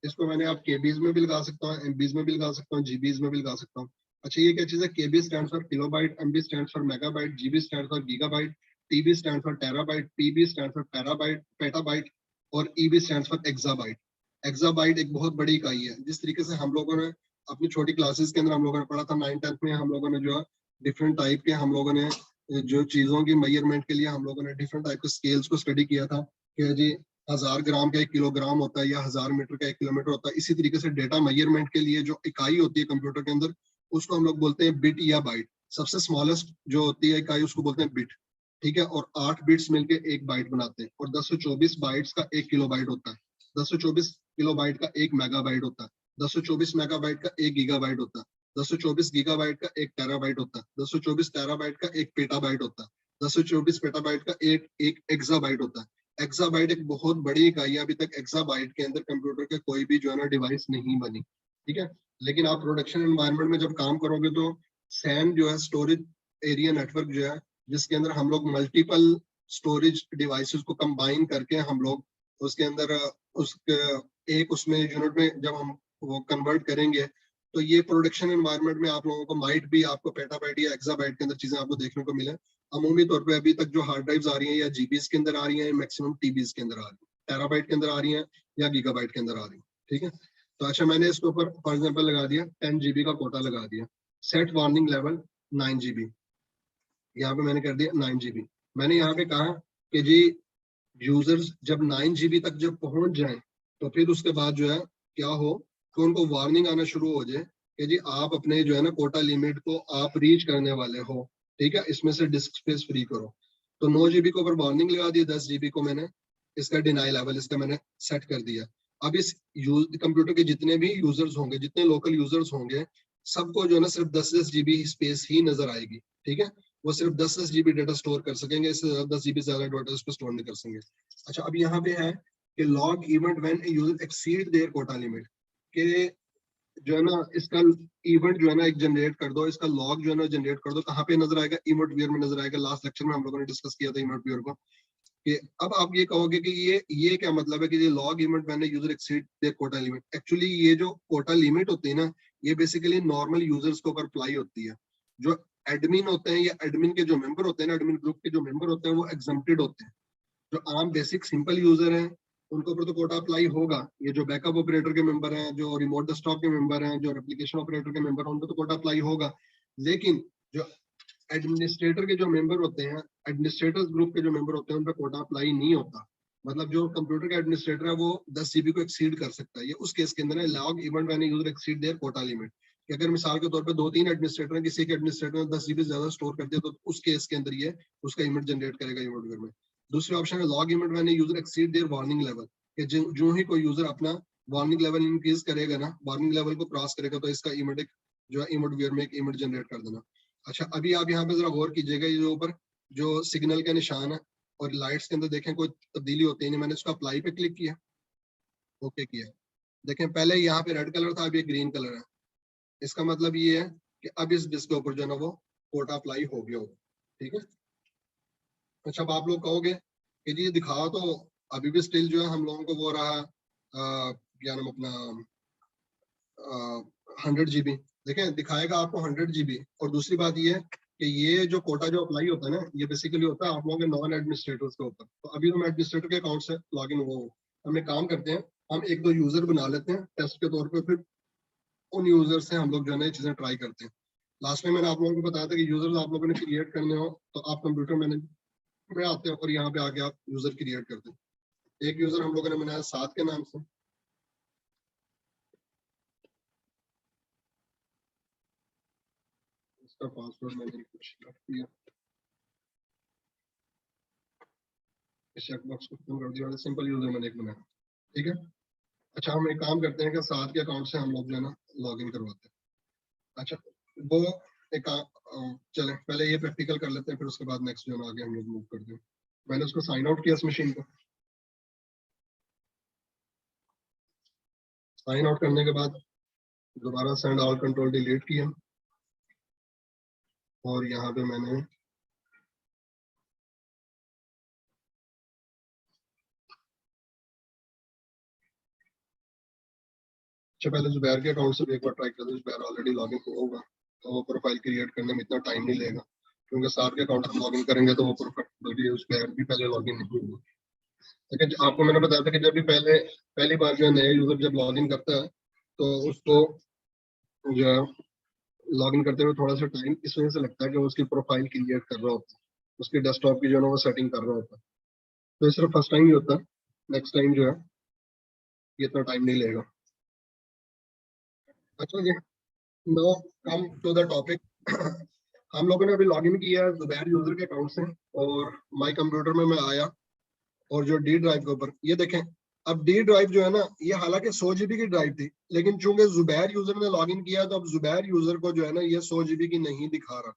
इसको मैंने आप केबीज में भी लगा सकता हूँ, एमबीज में भी लगा सकता हूँ, जीबीज में भी लगा सकता हूँ। अच्छा, ये क्या चीज है? KB stand for kilobyte, MB stand for megabyte, GB stand for gigabyte, TB stand for terabyte, PB stand for perabyte petabyte, और EB stand for exabyte. Exabyte एक बहुत बड़ी इकाई है। जिस तरीके से हम लोगों ने अपनी छोटी क्लासेस के अंदर हम लोगों ने पढ़ा था 9th-10th में, हम लोगों ने जो है डिफरेंट टाइप के हम लोगों ने जो चीजों की मेजरमेंट के लिए हम लोगों ने डिफरेंट टाइप के स्केल्स को स्टडी किया था कि जी 1000 ग्राम का 1 किलोग्राम होता है या 1000 मीटर का 1 किलोमीटर होता है। इसी तरीके से डेटा मेजरमेंट के लिए जो इकाई होती है कंप्यूटर के अंदर उसको हम लोग बोलते हैं बिट या बाइट। सबसे स्मॉलेस्ट जो होती है इकाई उसको बोलते हैं बिट, ठीक है। और 8 बिट्स मिलके 1 बाइट बनाते हैं, और 1024 बाइट्स का 1 किलोबाइट होता है। 1024 किलोबाइट का 1 मेगाबाइट होता है। 1024 मेगाबाइट का 1 गीगाबाइट होता है। 1024 गीगाबाइट का 1 टेराबाइट होता है। 1024 टेराबाइट का 1 पेटाबाइट होता है। 1024 पेटाबाइट का एक एक्साबाइट होता है। एक्साबाइट एक बहुत बड़ी इकाई है। अभी तक एक्साबाइट के अंदर कंप्यूटर के कोई भी जो है ना डिवाइस नहीं बनी, ठीक है। लेकिन आप प्रोडक्शन एनवायरनमेंट में जब काम करोगे तो सैन जो है स्टोरेज एरिया नेटवर्क जो है, जिसके अंदर हम लोग मल्टीपल स्टोरेज डिवाइसेस को कंबाइन करके हम लोग उसके अंदर उसके एक उसमें यूनिट में जब हम वो कन्वर्ट करेंगे, तो ये प्रोडक्शन एनवायरनमेंट में आप लोगों को माइट भी आपको पेटाबाइट या एक्साबाइट के अंदर चीजें आपको देखने को मिले। अमूमी तौर पे अभी तक जो हार्ड ड्राइव्स आ रही हैं या जीबीज के अंदर आ रही हैं, मैक्सिमम टीबीज के अंदर आ रही है, टेराबाइट के अंदर आ रही हैं या गीगाबाइट के अंदर आ रही है, ठीक है। तो अच्छा, मैंने इसके ऊपर फॉर एग्जाम्पल लगा दिया 10 GB का कोटा लगा दिया। सेट वार्निंग लेवल 9 GB, यहाँ पे मैंने कर दिया 9 GB। मैंने यहाँ पे कहा कि जी यूजर्स जब 9 GB तक जब पहुंच जाए तो फिर उसके बाद जो है क्या हो कि उनको वार्निंग आना शुरू हो जाए कि जी आप अपने जो है ना कोटा लिमिट को आप रीच करने वाले हो, ठीक है, इसमें से डिस्क स्पेस फ्री करो। तो 9 GB को ऊपर वार्निंग लगा दी, 10 GB को मैंने इसका डिनाई लेवल इसका मैंने सेट कर दिया। अब इस कंप्यूटर के जितने भी यूजर्स होंगे, जितने लोकल यूजर्स होंगे, सबको जो है ना सिर्फ 10-10 GB स्पेस ही नजर आएगी। ठीक है, वो सिर्फ 10-10 GB डेटा स्टोर कर सकेंगे, इससे 10 GB ज्यादा डेटा उस पर स्टोर नहीं कर सकेंगे। अच्छा, अब यहाँ पे है कि log event when a user exceed their quota limit, के जो है ना इसका इवेंट जो है ना एक जनरेट कर दो, इसका लॉग जो है ना जनरेट कर दो। कहाँ पे नजर आएगा? इवेंट व्यूअर में नजर आएगा। लास्ट लेक्चर में हम लोगों ने डिस्कस किया था इवेंट व्यूअर को। कि अब आप ये कहोगे कि ये क्या मतलब है कि ये लॉग इवेंट मैंने user exceed their quota limit. Actually ये जो कोटा लिमिट होती है ना, ये बेसिकली नॉर्मल यूजर्स के ऊपर अप्लाई होती है। जो एडमिन होते हैं या एडमिन के जो मेंबर होते हैं ना, एडमिन ग्रुप के जो मेंबर होते हैं, वो एग्जम्प्टेड होते हैं। जो आम बेसिक सिंपल यूजर हैं उनके ऊपर तो कोटा अप्लाई होगा। ये जो बैकअप ऑपरेटर के मेंबर हैं, जो रिमोट डेस्कटॉप के मेंबर हैं, जो एप्लीकेशन ऑपरेटर के मेंबर हैं, उनको तो कोटा अप्लाई होगा। लेकिन जो एडमिनिस्ट्रेटर के जो मेंबर होते हैं, एडमिनिस्ट्रेटर्स ग्रुप के जो मेंबर होते हैं, उन पर कोटा अप्लाई नहीं होता। मतलब जो कंप्यूटर का एडमिनिस्ट्रेटर है वो 10 GB को एक्सीड कर सकता है। ये उस केस के अंदर है log event when user exceed their quota limit. कि अगर मिसाल के तौर पे 2-3 एडमिनिस्ट्रेटर हैं, किसी के एडमिनिस्ट्रेटर ने 10 GB ज्यादा स्टोर कर दिया, तो उस केस के अंदर ये उसका इवेंट जनरेट करेगा इवेंट में। दूसरी ऑप्शन है log event when user exceed their warning level, कि जो ही कोई यूजर अपना वार्निंग लेवल इंक्रीज करेगा ना, वार्निंग लेवल को क्रॉस करेगा, तो इसका इवेंट एक जो है इवेंट वेयर में एक इवेंट जनरेट कर देना। अच्छा, अभी आप यहाँ पे जरा गौर कीजिएगा, ये जो ऊपर जो सिग्नल का निशान है और लाइट्स के अंदर देखें कोई तब्दीली होती है नहीं। मैंने इसको अप्लाई पे क्लिक किया, ओके किया, देखें पहले यहाँ पे रेड कलर था, अभी ग्रीन कलर है। इसका मतलब ये है कि अब इस डिस्क के ऊपर जो है ना वो कोटा अप्लाई हो गया होगा। ठीक है। अच्छा, अब आप लोग कहोगे कि जी ये दिखा तो अभी भी स्टिल जो है हम लोगों को वो रहा क्या नाम अपना 100 GB। देखें दिखाएगा आपको 100 GB। और दूसरी बात ये है कि ये जो कोटा जो अप्लाई होता है ना, ये बेसिकली होता है आप लोगों के नॉन एडमिनिस्ट्रेटर्स के ऊपर। तो अभी हम एडमिनिस्ट्रेटर के अकाउंट से लॉग इन हुआ, हम एक काम करते हैं, हम एक दो यूजर बना लेते हैं टेस्ट के तौर पे, फिर उन यूजर से हम लोग जो है ना चीजें ट्राई करते हैं। लास्ट में मैंने आप लोगों को बताया था कि यूजर्स आप लोगों ने क्रिएट करने हो तो आप कंप्यूटर मैनेजर में आते हैं और यहाँ पे आके आप यूजर क्रिएट करते हैं। एक यूजर हम लोगों ने बनाया 7 के नाम से। इसका पासवर्ड मैंने कुछ रख दिया, इस चेकबॉक्स को खत्म कर दिया, सिंपल यूजर मैंने एक बनाया। ठीक है। अच्छा, हम एक काम करते हैं कि 7 के अकाउंट से हम लोग जो है ना लॉग इन करवाते हैं। अच्छा, वो एक चले पहले ये प्रैक्टिकल कर लेते हैं, फिर उसके बाद नेक्स्ट जो है ना आगे हम लोग मूव करते हैं। मैंने उसको साइन आउट किया इस मशीन को। साइन आउट करने के बाद दोबारा सेंड ऑल कंट्रोल डिलीट किया, और यहाँ पे मैंने अच्छा पहले जुबैर के अकाउंट से भी एक बार ट्राई कर दो। जुबैर ऑलरेडी लॉग इन होगा तो वो प्रोफाइल क्रिएट करने में इतना टाइम नहीं लेगा, क्योंकि 7 के अकाउंट हम लॉग इन करेंगे तो वो प्रोफाइल जुबैर भी पहले लॉग इन नहीं होगा। लेकिन आपको मैंने बताया था कि जब भी पहली बार जो है नया यूजर जब लॉग इन करता है तो उसको जो है लॉग इन करते हुए थोड़ा सा टाइम इस वजह से लगता है कि वो उसकी प्रोफाइल क्रिएट कर रहा होता है, उसकी डेस्कटॉप की जो है ना वो सेटिंग कर रहा होता है। तो ये सिर्फ फर्स्ट टाइम ही होता है, नेक्स्ट टाइम जो है ये इतना टाइम नहीं लेगा। अच्छा जी, now come to the topic. हम लोगों ने अभी लॉग इन किया है जुबैर यूजर के अकाउंट से, और माई कंप्यूटर में मैं आया, और जो डी ड्राइव के ऊपर ये देखें। अब डी ड्राइव जो है ना, ये हालांकि 100 GB की ड्राइव थी, लेकिन चूंकि जुबैर यूजर ने लॉग इन किया तो अब जुबैर यूजर को जो है ना ये 100 GB की नहीं दिखा रहा,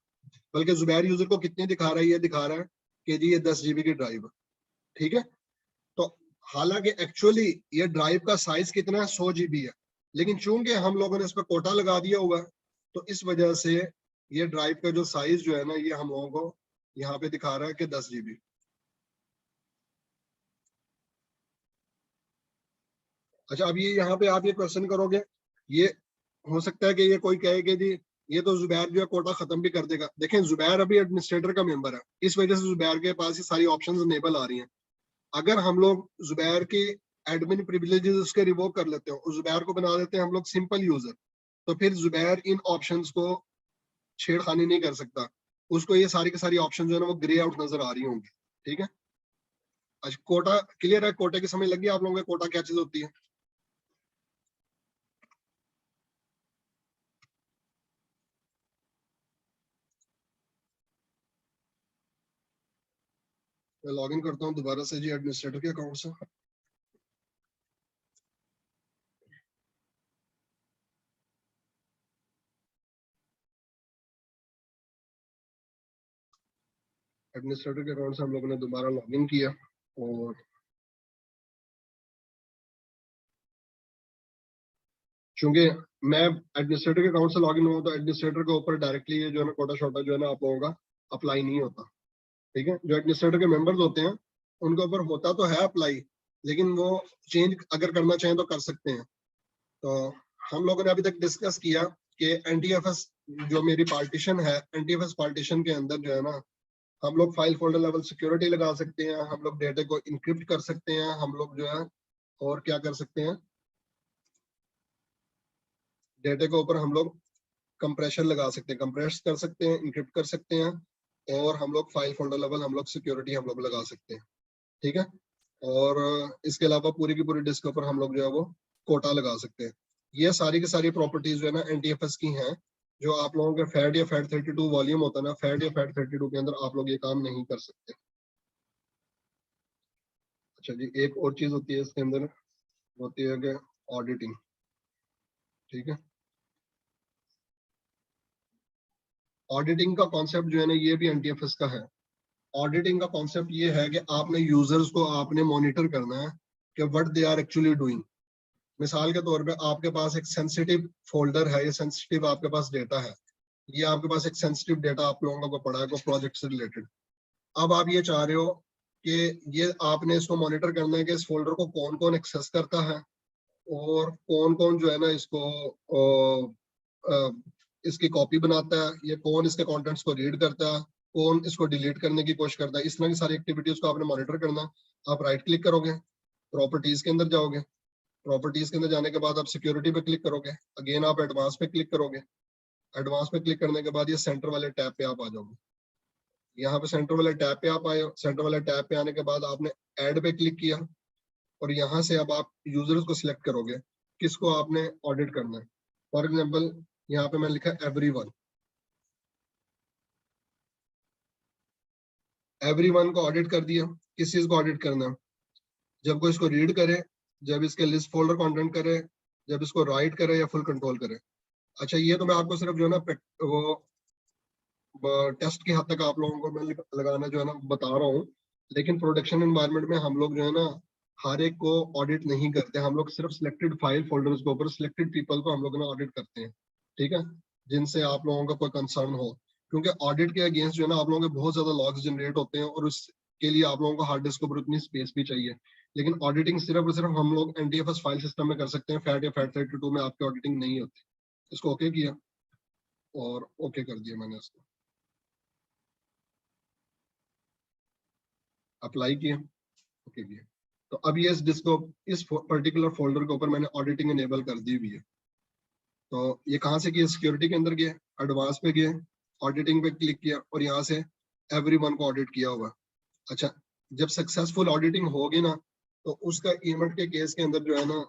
बल्कि जुबैर यूजर को कितनी दिखा रहा है? ये दिखा रहा है कि जी ये 10 GB की ड्राइव है। ठीक है। तो हालांकि एक्चुअली ये ड्राइव का साइज कितना है? 100 GB है, लेकिन चूंकि हम लोगों ने इस पर कोटा लगा दिया हुआ है, तो इस वजह से ये ड्राइव का जो साइज जो है ना ये हम लोगों को यहाँ पे दिखा रहा है कि 10 GB। अच्छा, अब ये यहाँ पे आप ये क्वेश्चन करोगे, ये हो सकता है कि ये कोई कहे कि जी ये तो जुबैर जो है कोटा खत्म भी कर देगा। देखें जुबैर अभी एडमिनिस्ट्रेटर का मेंबर है, इस वजह से जुबैर के पास ये सारी ऑप्शंस इनेबल आ रही हैं। अगर हम लोग जुबैर की एडमिन प्रिविलेजेस उसके रिवोक कर लेते हैं और जुबैर को बना देते हैं हम लोग सिंपल यूजर, तो फिर जुबैर इन ऑप्शंस को छेड़खानी नहीं कर सकता। उसको ये सारी की सारी ऑप्शन जो है ना वो ग्रे आउट नजर आ रही होंगी। ठीक है। अच्छा, कोटा क्लियर है? कोटे की समझ लगी आप लोगों को कोटा क्या चीज होती है? मैं लॉग इन करता हूँ दोबारा से जी एडमिनिस्ट्रेटर के अकाउंट से। एडमिनिस्ट्रेटर के अकाउंट से हम लोगों ने दोबारा लॉग इन किया और चूंकि मैं एडमिनिस्ट्रेटर के अकाउंट से लॉग इन हुआ तो एडमिनिस्ट्रेटर के ऊपर डायरेक्टली ये जो है ना कोटा शोटा जो है ना आप लोगों का अप्लाई नहीं होता। ठीक है, जो एडमिनिस्ट्रेटर के मेंबर्स होते हैं उनके ऊपर होता तो है अप्लाई, लेकिन वो चेंज अगर करना चाहें तो कर सकते हैं। तो हम लोगों ने अभी तक डिस्कस किया कि एनटीएफएस जो मेरी पार्टीशन है, एनटीएफएस पार्टीशन के अंदर जो है ना हम लोग फाइल फोल्डर लेवल सिक्योरिटी लगा सकते हैं, हम लोग डेटा को इनक्रिप्ट कर सकते हैं, हम लोग जो है और क्या कर सकते हैं, डेटा के ऊपर हम लोग कंप्रेशन लगा सकते हैं, कंप्रेस कर सकते हैं, इनक्रिप्ट कर सकते हैं, और हम लोग फाइल फोल्डर लेवल हम लोग सिक्योरिटी हम लोग लगा सकते हैं। ठीक है, और इसके अलावा पूरी की पूरी डिस्क के ऊपर हम लोग जो है वो कोटा लगा सकते हैं। ये सारी की सारी प्रॉपर्टीज जो है ना एनटीएफएस की हैं, जो आप लोगों के फैट या फैट 32 वॉल्यूम होता है ना, फैट या फैट 32 के अंदर आप लोग ये काम नहीं कर सकते। अच्छा जी, एक और चीज होती है इसके अंदर, होती है कि ऑडिटिंग। ठीक है, ऑडिटिंग का कॉन्सेप्ट जो है ना ये भी एनटीएफएस का है। ऑडिटिंग का कॉन्सेप्ट ये है कि आपने यूजर्स को आपने मॉनिटर करना है कि what they are actually doing. मिसाल के तौर पे आपके पास एक सेंसिटिव फोल्डर है, ये सेंसिटिव आपके पास डेटा है, ये आपके पास एक सेंसिटिव डेटा आप लोगों को पड़ा है को प्रोजेक्ट से रिलेटेड। अब आप ये चाह रहे हो कि ये आपने इसको मॉनिटर करना है कि इस फोल्डर को कौन कौन एक्सेस करता है और कौन कौन जो है ना इसको इसकी कॉपी बनाता है, ये कौन इसके कंटेंट्स को रीड करता है, कौन इसको डिलीट करने की कोशिश करता है। इस तरह की सारी एक्टिविटीज को आपने मॉनिटर करना है। आप राइट क्लिक करोगे, प्रॉपर्टीज के अंदर जाओगे, प्रॉपर्टीज के अंदर जाने के बाद आप सिक्योरिटी पे क्लिक करोगे, अगेन आप एडवांस पे क्लिक करोगे, एडवांस पे क्लिक करने के बाद ये सेंटर वाले टैब पे आप आ जाओगे। यहाँ पे सेंटर वाले टैब पे आप आए, सेंटर वाले टैब पे आने के बाद आपने ऐड पे क्लिक किया और यहाँ से अब आप यूजर्स को सिलेक्ट करोगे किसको आपने ऑडिट करना है। फॉर एग्जाम्पल यहाँ पे मैंने लिखा एवरीवन, एवरीवन को ऑडिट कर दिया। किस चीज को ऑडिट करना है? जब कोई इसको रीड करे, जब इसके लिस्ट फोल्डर कंटेंट करे, जब इसको राइट करे या फुल कंट्रोल करे। अच्छा, ये तो मैं आपको सिर्फ जो है ना वो टेस्ट की हद तक आप लोगों को मैं लगाना जो है ना बता रहा हूँ, लेकिन प्रोडक्शन एनवायरनमेंट में हम लोग जो है ना हर एक को ऑडिट नहीं करते, हम लोग सिर्फ सिलेक्टेड फाइल फोल्डर्स के ऊपर सिलेक्टेड पीपल को हम लोग ना ऑडिट करते हैं। ठीक है, जिनसे आप लोगों का कोई कंसर्न हो, क्योंकि ऑडिट के अगेंस्ट जो है ना आप लोगों के बहुत ज्यादा लॉग्स जनरेट होते हैं और उसके लिए आप लोगों को हार्ड डिस्क के ऊपर उतनी स्पेस भी चाहिए। लेकिन ऑडिटिंग सिर्फ और सिर्फ हम लोग एनटीएफएस फाइल सिस्टम में कर सकते हैं, फैट या फैट 32 में आपकी ऑडिटिंग नहीं होती। इसको ओके किया और ओके कर दिया मैंने, इसको अप्लाई किया, ओके किया। तो अब ये इस डिस्क को इस पर्टिकुलर फोल्डर के ऊपर मैंने ऑडिटिंग इनेबल कर दी हुई है। तो ये कहाँ से किया? सिक्योरिटी के अंदर गए, एडवांस पे गए, ऑडिटिंग पे क्लिक किया और यहाँ से एवरीवन को ऑडिट किया हुआ। अच्छा, जब सक्सेसफुल ऑडिटिंग होगी ना तो उसका इवेंट के केस के अंदर जो है ना,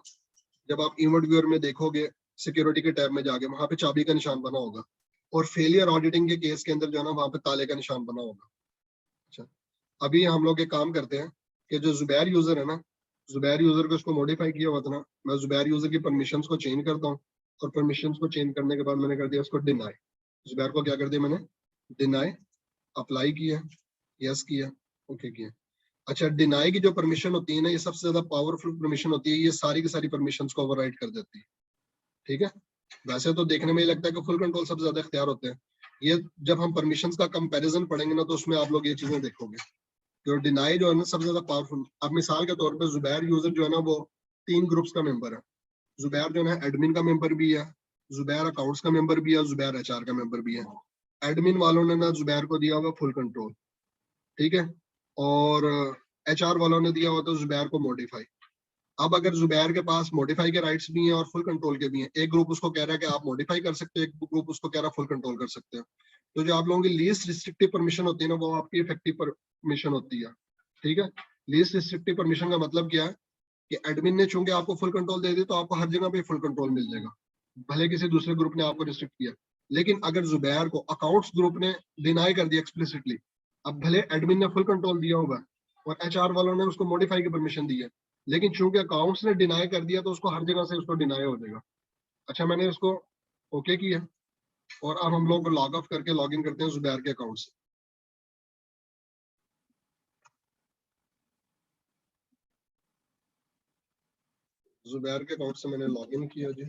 जब आप इवेंट व्यूअर में देखोगे सिक्योरिटी के टैब में जाके वहां पे चाबी का निशान बना होगा, और फेलियर ऑडिटिंग के केस के अंदर जो है ना वहां पे ताले का निशान बना होगा। अच्छा, अभी हम लोग एक काम करते हैं कि जो जुबैर यूजर है ना, जुबैर यूजर को इसको मॉडिफाई किया हुआ था ना, मैं जुबैर यूजर की परमिशंस को चेंज करता हूँ, और परमिशंस को चेंज करने के बाद मैंने कर दिया उसको डिनाई। जुबैर को क्या कर दिया मैंने? डिनाई। अप्लाई किया, यस किया, ओके किया। अच्छा, डिनाई की जो परमिशन होती है ना, ये सबसे ज्यादा पावरफुल परमिशन होती है, ये सारी की सारी परमिशंस को ओवरराइड कर देती है। ठीक है, वैसे तो देखने में ये लगता है कि फुल कंट्रोल सबसे ज्यादा इख्तियार होते हैं, ये जब हम परमिशंस का कंपैरिजन पढ़ेंगे ना तो उसमें आप लोग ये चीजें देखोगे। जो डिनाई जो है ना सबसे ज्यादा पावरफुल। अब मिसाल के तौर पे जुबैर यूजर जो है ना वो 3 ग्रुप्स का मेंबर है। जुबैर जो है एडमिन का मेंबर भी है, जुबैर अकाउंट्स का मेंबर भी है, जुबैर एचआर का मेंबर भी है। एडमिन वालों ने ना जुबैर को दिया हुआ फुल कंट्रोल, ठीक है, और एचआर वालों ने दिया हुआ तो जुबैर को मॉडिफाई। अब अगर जुबैर के पास मॉडिफाई के राइट्स भी हैं और फुल कंट्रोल के भी हैं, एक ग्रुप उसको कह रहा है कि आप मॉडिफाई कर सकते हो, एक ग्रुप उसको कह रहा है फुल कंट्रोल कर सकते हो। तो जो आप लोगों की लीस्ट रिस्ट्रिक्टिव परमिशन होती है ना वो आपकी इफेक्टिव परमिशन होती है। ठीक है, लीस्ट रिस्ट्रिक्टिव परमिशन का मतलब क्या है कि एडमिन ने चूंकि आपको फुल कंट्रोल दे दी तो आपको हर जगह पे फुल कंट्रोल मिल जाएगा, भले किसी दूसरे ग्रुप ने आपको रिस्ट्रिक्ट किया। लेकिन अगर जुबैर को अकाउंट्स ग्रुप ने डिनाई कर दिया एक्सप्लिसिटली, अब भले एडमिन ने फुल कंट्रोल दिया होगा और HR वालों ने उसको मॉडिफाई की परमिशन दी है, लेकिन चूंकि अकाउंट्स ने डिनाई कर दिया तो उसको हर जगह से उसको डिनाई हो जाएगा। अच्छा, मैंने उसको ओके किया और अब हम लोग लॉग ऑफ करके लॉग इन करते हैं जुबैर के अकाउंट से। जुबैर के अकाउंट से मैंने लॉग इन किया जी।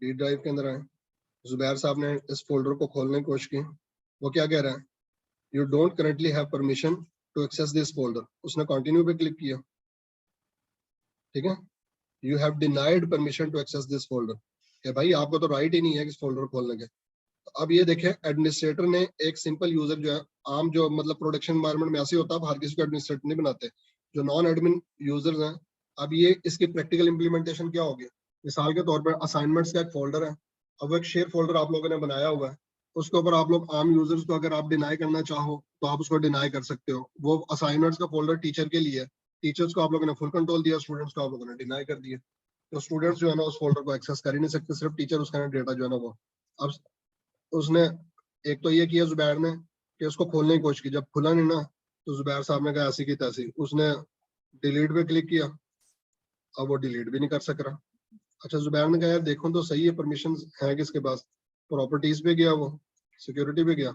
डी ड्राइव के अंदर आए, जुबैर साहब ने इस फोल्डर को खोलने की कोशिश की। वो क्या कह रहा है, you don't currently have permission to access this folder. उसने कंटिन्यू पे क्लिक किया, ठीक है। You have denied permission to access this folder, कि भाई आपको तो राइट ही नहीं है इस फोल्डर खोलने के। तो अब ये देखें, एडमिनिस्ट्रेटर ने एक सिंपल यूजर जो है, आम जो मतलब प्रोडक्शन एनवायरनमेंट में ऐसे होता है, हर किसी को एडमिनिस्ट्रेटर नहीं बनाते, जो नॉन एडमिन यूजर्स हैं। अब ये इसकी प्रैक्टिकल इंप्लीमेंटेशन क्या होगी, मिसाल के तौर पर असाइनमेंट्स का एक फोल्डर है, अब वो एक शेयर फोल्डर आप लोगों ने बनाया हुआ है, उसके ऊपर आप लोग आम यूजर्स को अगर आप डिनाई करना चाहो तो आप उसको डिनाई कर सकते हो। वो असाइनमेंट्स का फोल्डर टीचर के लिए है, टीचर्स को आप लोगों ने फुल कंट्रोल दिया, स्टूडेंट्स को आप लोगों ने डिनाई कर दिया। तो स्टूडेंट्स जो है ना उस फोल्डर को एक्सेस कर ही नहीं सकते, सिर्फ टीचर उसका डेटा जो है ना वो। अब उसने एक तो ये किया जुबैर ने कि उसको खोलने की कोशिश की, जब खुला नहीं ना तो जुबैर साहब ने कहा ऐसी की तैसी, उसने डिलीट पे क्लिक किया, अब वो डिलीट भी नहीं कर सक रहा। अच्छा, जुबैर ने कहा यार देखो तो सही है, परमिशन है किसके पास। प्रॉपर्टीज पे गया, वो सिक्योरिटी पे गया,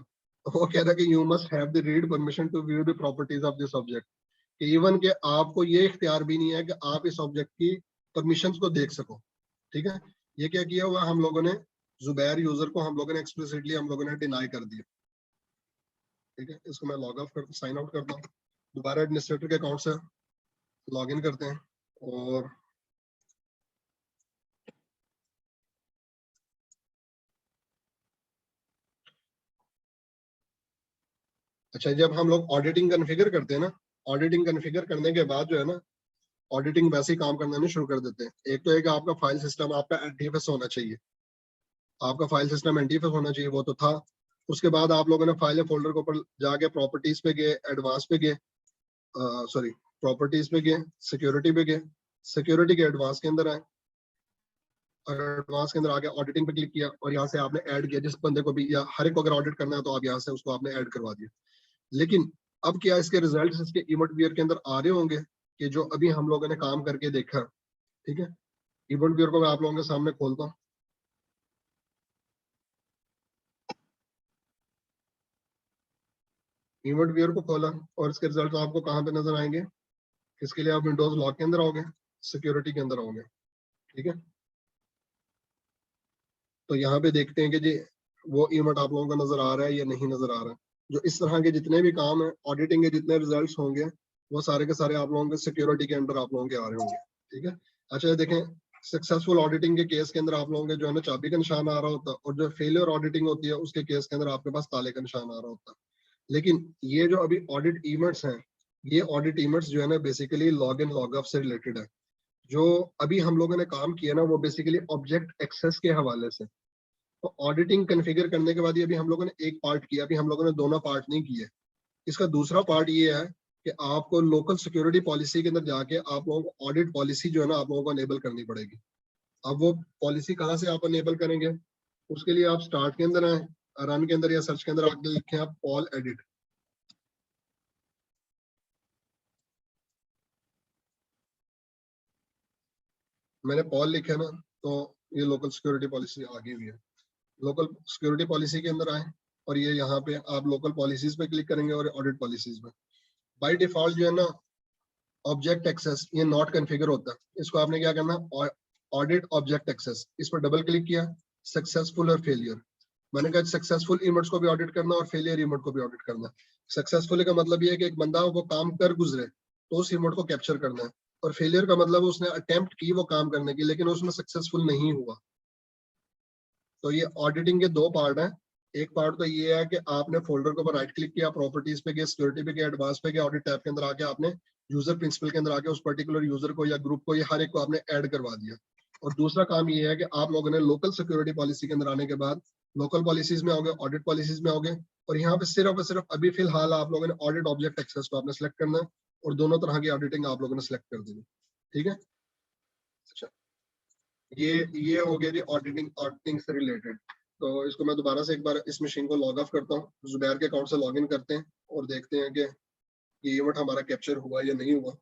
वो कह रहा कि you must have the read permission to view the properties of this object, कि इवन के आपको ये इख्तियार भी नहीं है कि आप इस ऑब्जेक्ट की परमिशंस को देख सको, ठीक है। ये क्या किया हुआ हम लोगों ने, जुबैर यूजर को हम लोगों ने एक्सप्लिसिटली हम लोगों ने डिनाई कर दिया, ठीक है। इसको मैं लॉग ऑफ कर साइन आउट करता हूँ, दोबारा एडमिनिस्ट्रेटर के अकाउंट से लॉग इन करते हैं। और अच्छा, जब हम लोग ऑडिटिंग कन्फिगर करते हैं ना, ऑडिटिंग कन्फिगर करने के बाद जो है ना, ऑडिटिंग वैसे ही काम करना नहीं शुरू कर देते हैं। एक तो है कि आपका फाइल सिस्टम आपका एनटीएफएस होना चाहिए, आपका फाइल सिस्टम एनटीएफएस होना चाहिए, वो तो था। उसके बाद आप लोगों ने फाइल फोल्डर के ऊपर जाके प्रॉपर्टीज पे गए, एडवांस पे गए, सॉरी प्रॉपर्टीज पे गए, सिक्योरिटी पे गए, सिक्योरिटी के एडवांस के अंदर आए, और एडवांस के अंदर आके ऑडिटिंग पे क्लिक किया, और यहाँ से आपने ऐड किया जिस बंदे को भी, या हर एक को अगर ऑडिट करना है तो आप यहाँ से उसको आपने ऐड करवा दिया। लेकिन अब क्या इसके रिजल्ट्स इसके इवेंट बियर के अंदर आ रहे होंगे, कि जो अभी हम लोगों ने काम करके देखा, ठीक है। इवेंट बियर को मैं आप लोगों के सामने खोलता हूँ। इवेंट बियर को खोला और इसके रिजल्ट आपको कहाँ पे नजर आएंगे, इसके लिए आप विंडोज लॉक के अंदर आओगे, सिक्योरिटी के अंदर आओगे, ठीक है। तो यहाँ पे देखते हैं कि जी वो इवेंट आप लोगों को नजर आ रहा है या नहीं नजर आ रहा है। जो इस तरह के जितने भी काम है ऑडिटिंग के, जितने रिजल्ट्स होंगे, वो सारे के सारे आप लोगों के सिक्योरिटी के अंडर आप लोगों के आ रहे होंगे, ठीक है। अच्छा, ये देखें, सक्सेसफुल ऑडिटिंग के केस के अंदर आप लोगों के जो है ना चाबी का निशान आ रहा होता है, और जो फेलियर ऑडिटिंग होती है उसके केस के अंदर आपके पास ताले का निशान आ रहा होता है। लेकिन ये जो अभी ऑडिट इवेंट्स हैं, ये ऑडिट इवेंट्स जो है ना basically log in log of से रिलेटेड है। जो अभी हम लोगों ने काम किया ना वो बेसिकली ऑब्जेक्ट एक्सेस के हवाले से। तो ऑडिटिंग कन्फिगर करने के बाद ये अभी हम लोगों ने एक पार्ट किया, अभी हम लोगों ने दोनों पार्ट नहीं किए। इसका दूसरा पार्ट ये है कि आपको लोकल सिक्योरिटी पॉलिसी के अंदर जाके आप लोगों को ऑडिट पॉलिसी जो है ना आप लोगों को अनेबल करनी पड़ेगी। अब वो पॉलिसी कहाँ से आप अनेबल करेंगे, उसके लिए आप स्टार्ट के अंदर आए, रन के अंदर या सर्च के अंदर आके लिखें आप पॉल एडिट। मैंने पॉल लिखा है ना, तो ये लोकल सिक्योरिटी पॉलिसी आ गई हुई है। लोकल सिक्योरिटी पॉलिसी के अंदर आए, और ये यहाँ पे आप लोकल पॉलिसीज पे क्लिक करेंगे और ऑडिट पॉलिसीज में बाय डिफॉल्ट जो है ना ऑब्जेक्ट एक्सेस ये नॉट कॉन्फ़िगर होता है। इसको आपने क्या करना, ऑडिट ऑब्जेक्ट एक्सेस, इस पर डबल क्लिक किया, सक्सेसफुल और फेलियर। मैंने कहा सक्सेसफुल इवेंट्स को भी ऑडिट करना और फेलियर इवेंट को भी ऑडिट करना। सक्सेसफुल का मतलब ये है कि एक बंदा वो काम कर गुजरे तो उस इवेंट को कैप्चर करना है, और फेलियर का मतलब उसने अटेम्प्ट की वो काम करने की लेकिन उसमें सक्सेसफुल नहीं हुआ। तो ये ऑडिटिंग के दो पार्ट हैं। एक पार्ट तो ये है कि आपने फोल्डर के ऊपर राइट क्लिक किया, प्रॉपर्टीज पे गया, सिक्योरिटी पे गया, एडवांस पे गया, ऑडिट टैब के अंदर आके आपने यूजर प्रिंसिपल के अंदर आके उस पर्टिकुलर यूजर को या ग्रुप को या हर एक को आपने ऐड करवा दिया। और दूसरा काम ये है कि आप लोगों ने लोकल सिक्योरिटी पॉलिसी के अंदर आने के बाद लोकल पॉलिसीज में आओगे, ऑडिट पॉलिसीज में आओगे, और यहाँ पे सिर्फ और सिर्फ अभी फिलहाल आप लोगों ने ऑडिट ऑब्जेक्ट एक्सेस को आपने सेलेक्ट करना है, और दोनों तरह की ऑडिटिंग आप लोगों ने सेलेक्ट कर देनी। ठीक है, अच्छा ये हो गया जी ऑडिटिंग, ऑडिटिंग से रिलेटेड। तो इसको मैं दोबारा से एक बार इस मशीन को लॉग ऑफ करता हूँ, जुबैर के अकाउंट से लॉग इन करते हैं और देखते हैं कि ये इवेंट हमारा कैप्चर हुआ या नहीं हुआ।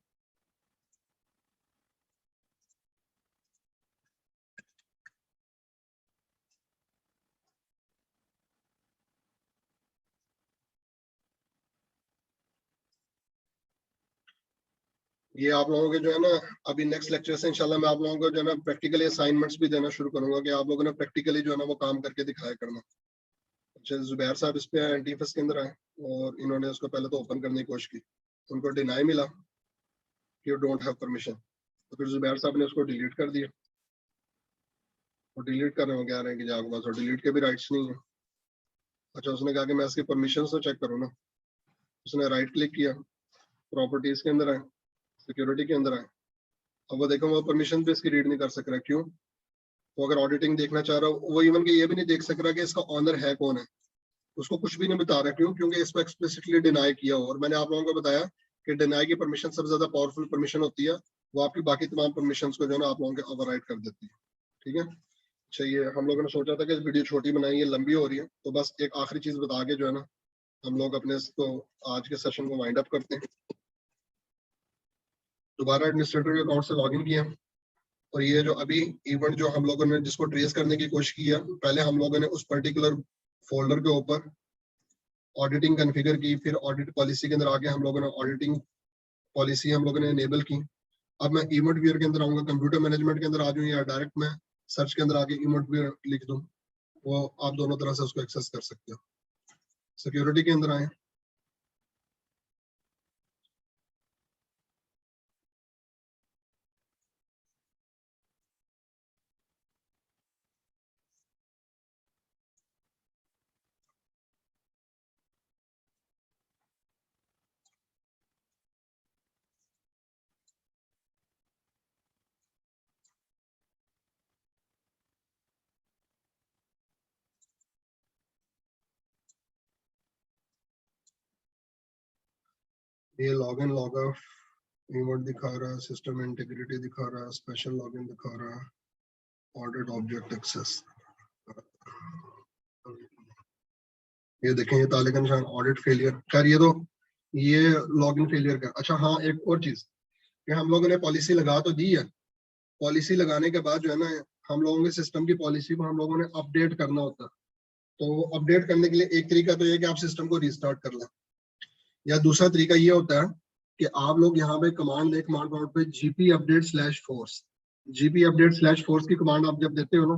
ये आप लोगों के जो है ना, अभी नेक्स्ट लेक्चर से इंशाल्लाह मैं आप लोगों को जो है ना प्रैक्टिकली असाइनमेंट्स भी देना शुरू करूंगा कि आप लोगों ने प्रैक्टिकली जो है ना वो काम करके दिखाया करना। अच्छा, जुबैर साहब इस पे एंटीफस के अंदर आए और इन्होंने उसको पहले तो ओपन करने की कोशिश की, उनको डिनाई मिला कि यू डोंट हैव परमिशन, तो फिर जुबैर साहब ने उसको डिलीट कर दिया। और डिलीट करने में कह रहे हैं कि आपके पास डिलीट के भी राइट्स नहीं है। अच्छा, उसने कहा कि मैं इसकी परमिशन तो चेक करूँ ना, उसने राइट क्लिक किया, प्रॉपर्टीज के अंदर आए, सिक्योरिटी के अंदर आए, अब वो देखो वो परमिशन भी इसकी रीड नहीं कर सक रहा। क्यों? वो अगर ऑडिटिंग देखना चाह रहा हो, वो इवन के ये भी नहीं देख सक रहा कि इसका ऑनर है कौन है, उसको कुछ भी नहीं बता रहा। क्यों? क्योंकि इसको एक्सप्लिसिटली डिनाई किया हो। और मैंने आप लोगों को बताया कि डिनाई की परमिशन सबसे ज्यादा पावरफुल परमिशन होती है, वो आपकी बाकी तमाम परमिशन को जो है ना आप लोगों के ओवरराइड कर देती है। ठीक है, चाहिए हम लोगों ने सोचा था कि वीडियो छोटी बनाई है, लंबी हो रही है, तो बस एक आखिरी चीज बता के जो है ना हम लोग अपने इसको आज के सेशन को वाइंड अप करते हैं। दोबारा एडमिनिस्ट्रेटर के अकाउंट से लॉगिन किया, और ये जो अभी इवेंट जो हम लोगों ने जिसको ट्रेस करने की कोशिश की है, पहले हम लोगों ने उस पर्टिकुलर फोल्डर के ऊपर ऑडिटिंग कॉन्फ़िगर की, फिर ऑडिट पॉलिसी के अंदर आके हम लोगों ने ऑडिटिंग पॉलिसी हम लोगों ने इनेबल की। अब मैं इवेंट व्यूअर के अंदर आऊंगा, कंप्यूटर मैनेजमेंट के अंदर आ जाऊँ, या डायरेक्ट मैं सर्च के अंदर आके इवेंट व्यूअर लिख दूं, वो आप दोनों तरह से उसको एक्सेस कर सकते हो। सिक्योरिटी के अंदर आए, ये log in log of event दिखा रहा है, सिस्टम इंटीग्रिटी दिखा रहा है, स्पेशल लॉगिन दिखा रहा है, ऑडिट ऑब्जेक्ट एक्सेस। ये देखें, ये ताले का निशान ऑडिट फेलियर कर, ये लॉगिन फेलियर का। अच्छा हाँ, एक और चीज कि हम लोगों ने पॉलिसी लगा तो दी है, पॉलिसी लगाने के बाद जो है ना हम लोगों के सिस्टम की पॉलिसी को हम लोगों ने अपडेट करना होता है। तो अपडेट करने के लिए एक तरीका तो ये कि आप सिस्टम को रिस्टार्ट कर लें, या दूसरा तरीका ये होता है कि आप लोग यहाँ पे कमांड दें, कमांड प्रॉम्प्ट पे GP update slash force, GP update slash force की कमांड आप जब देते हो ना,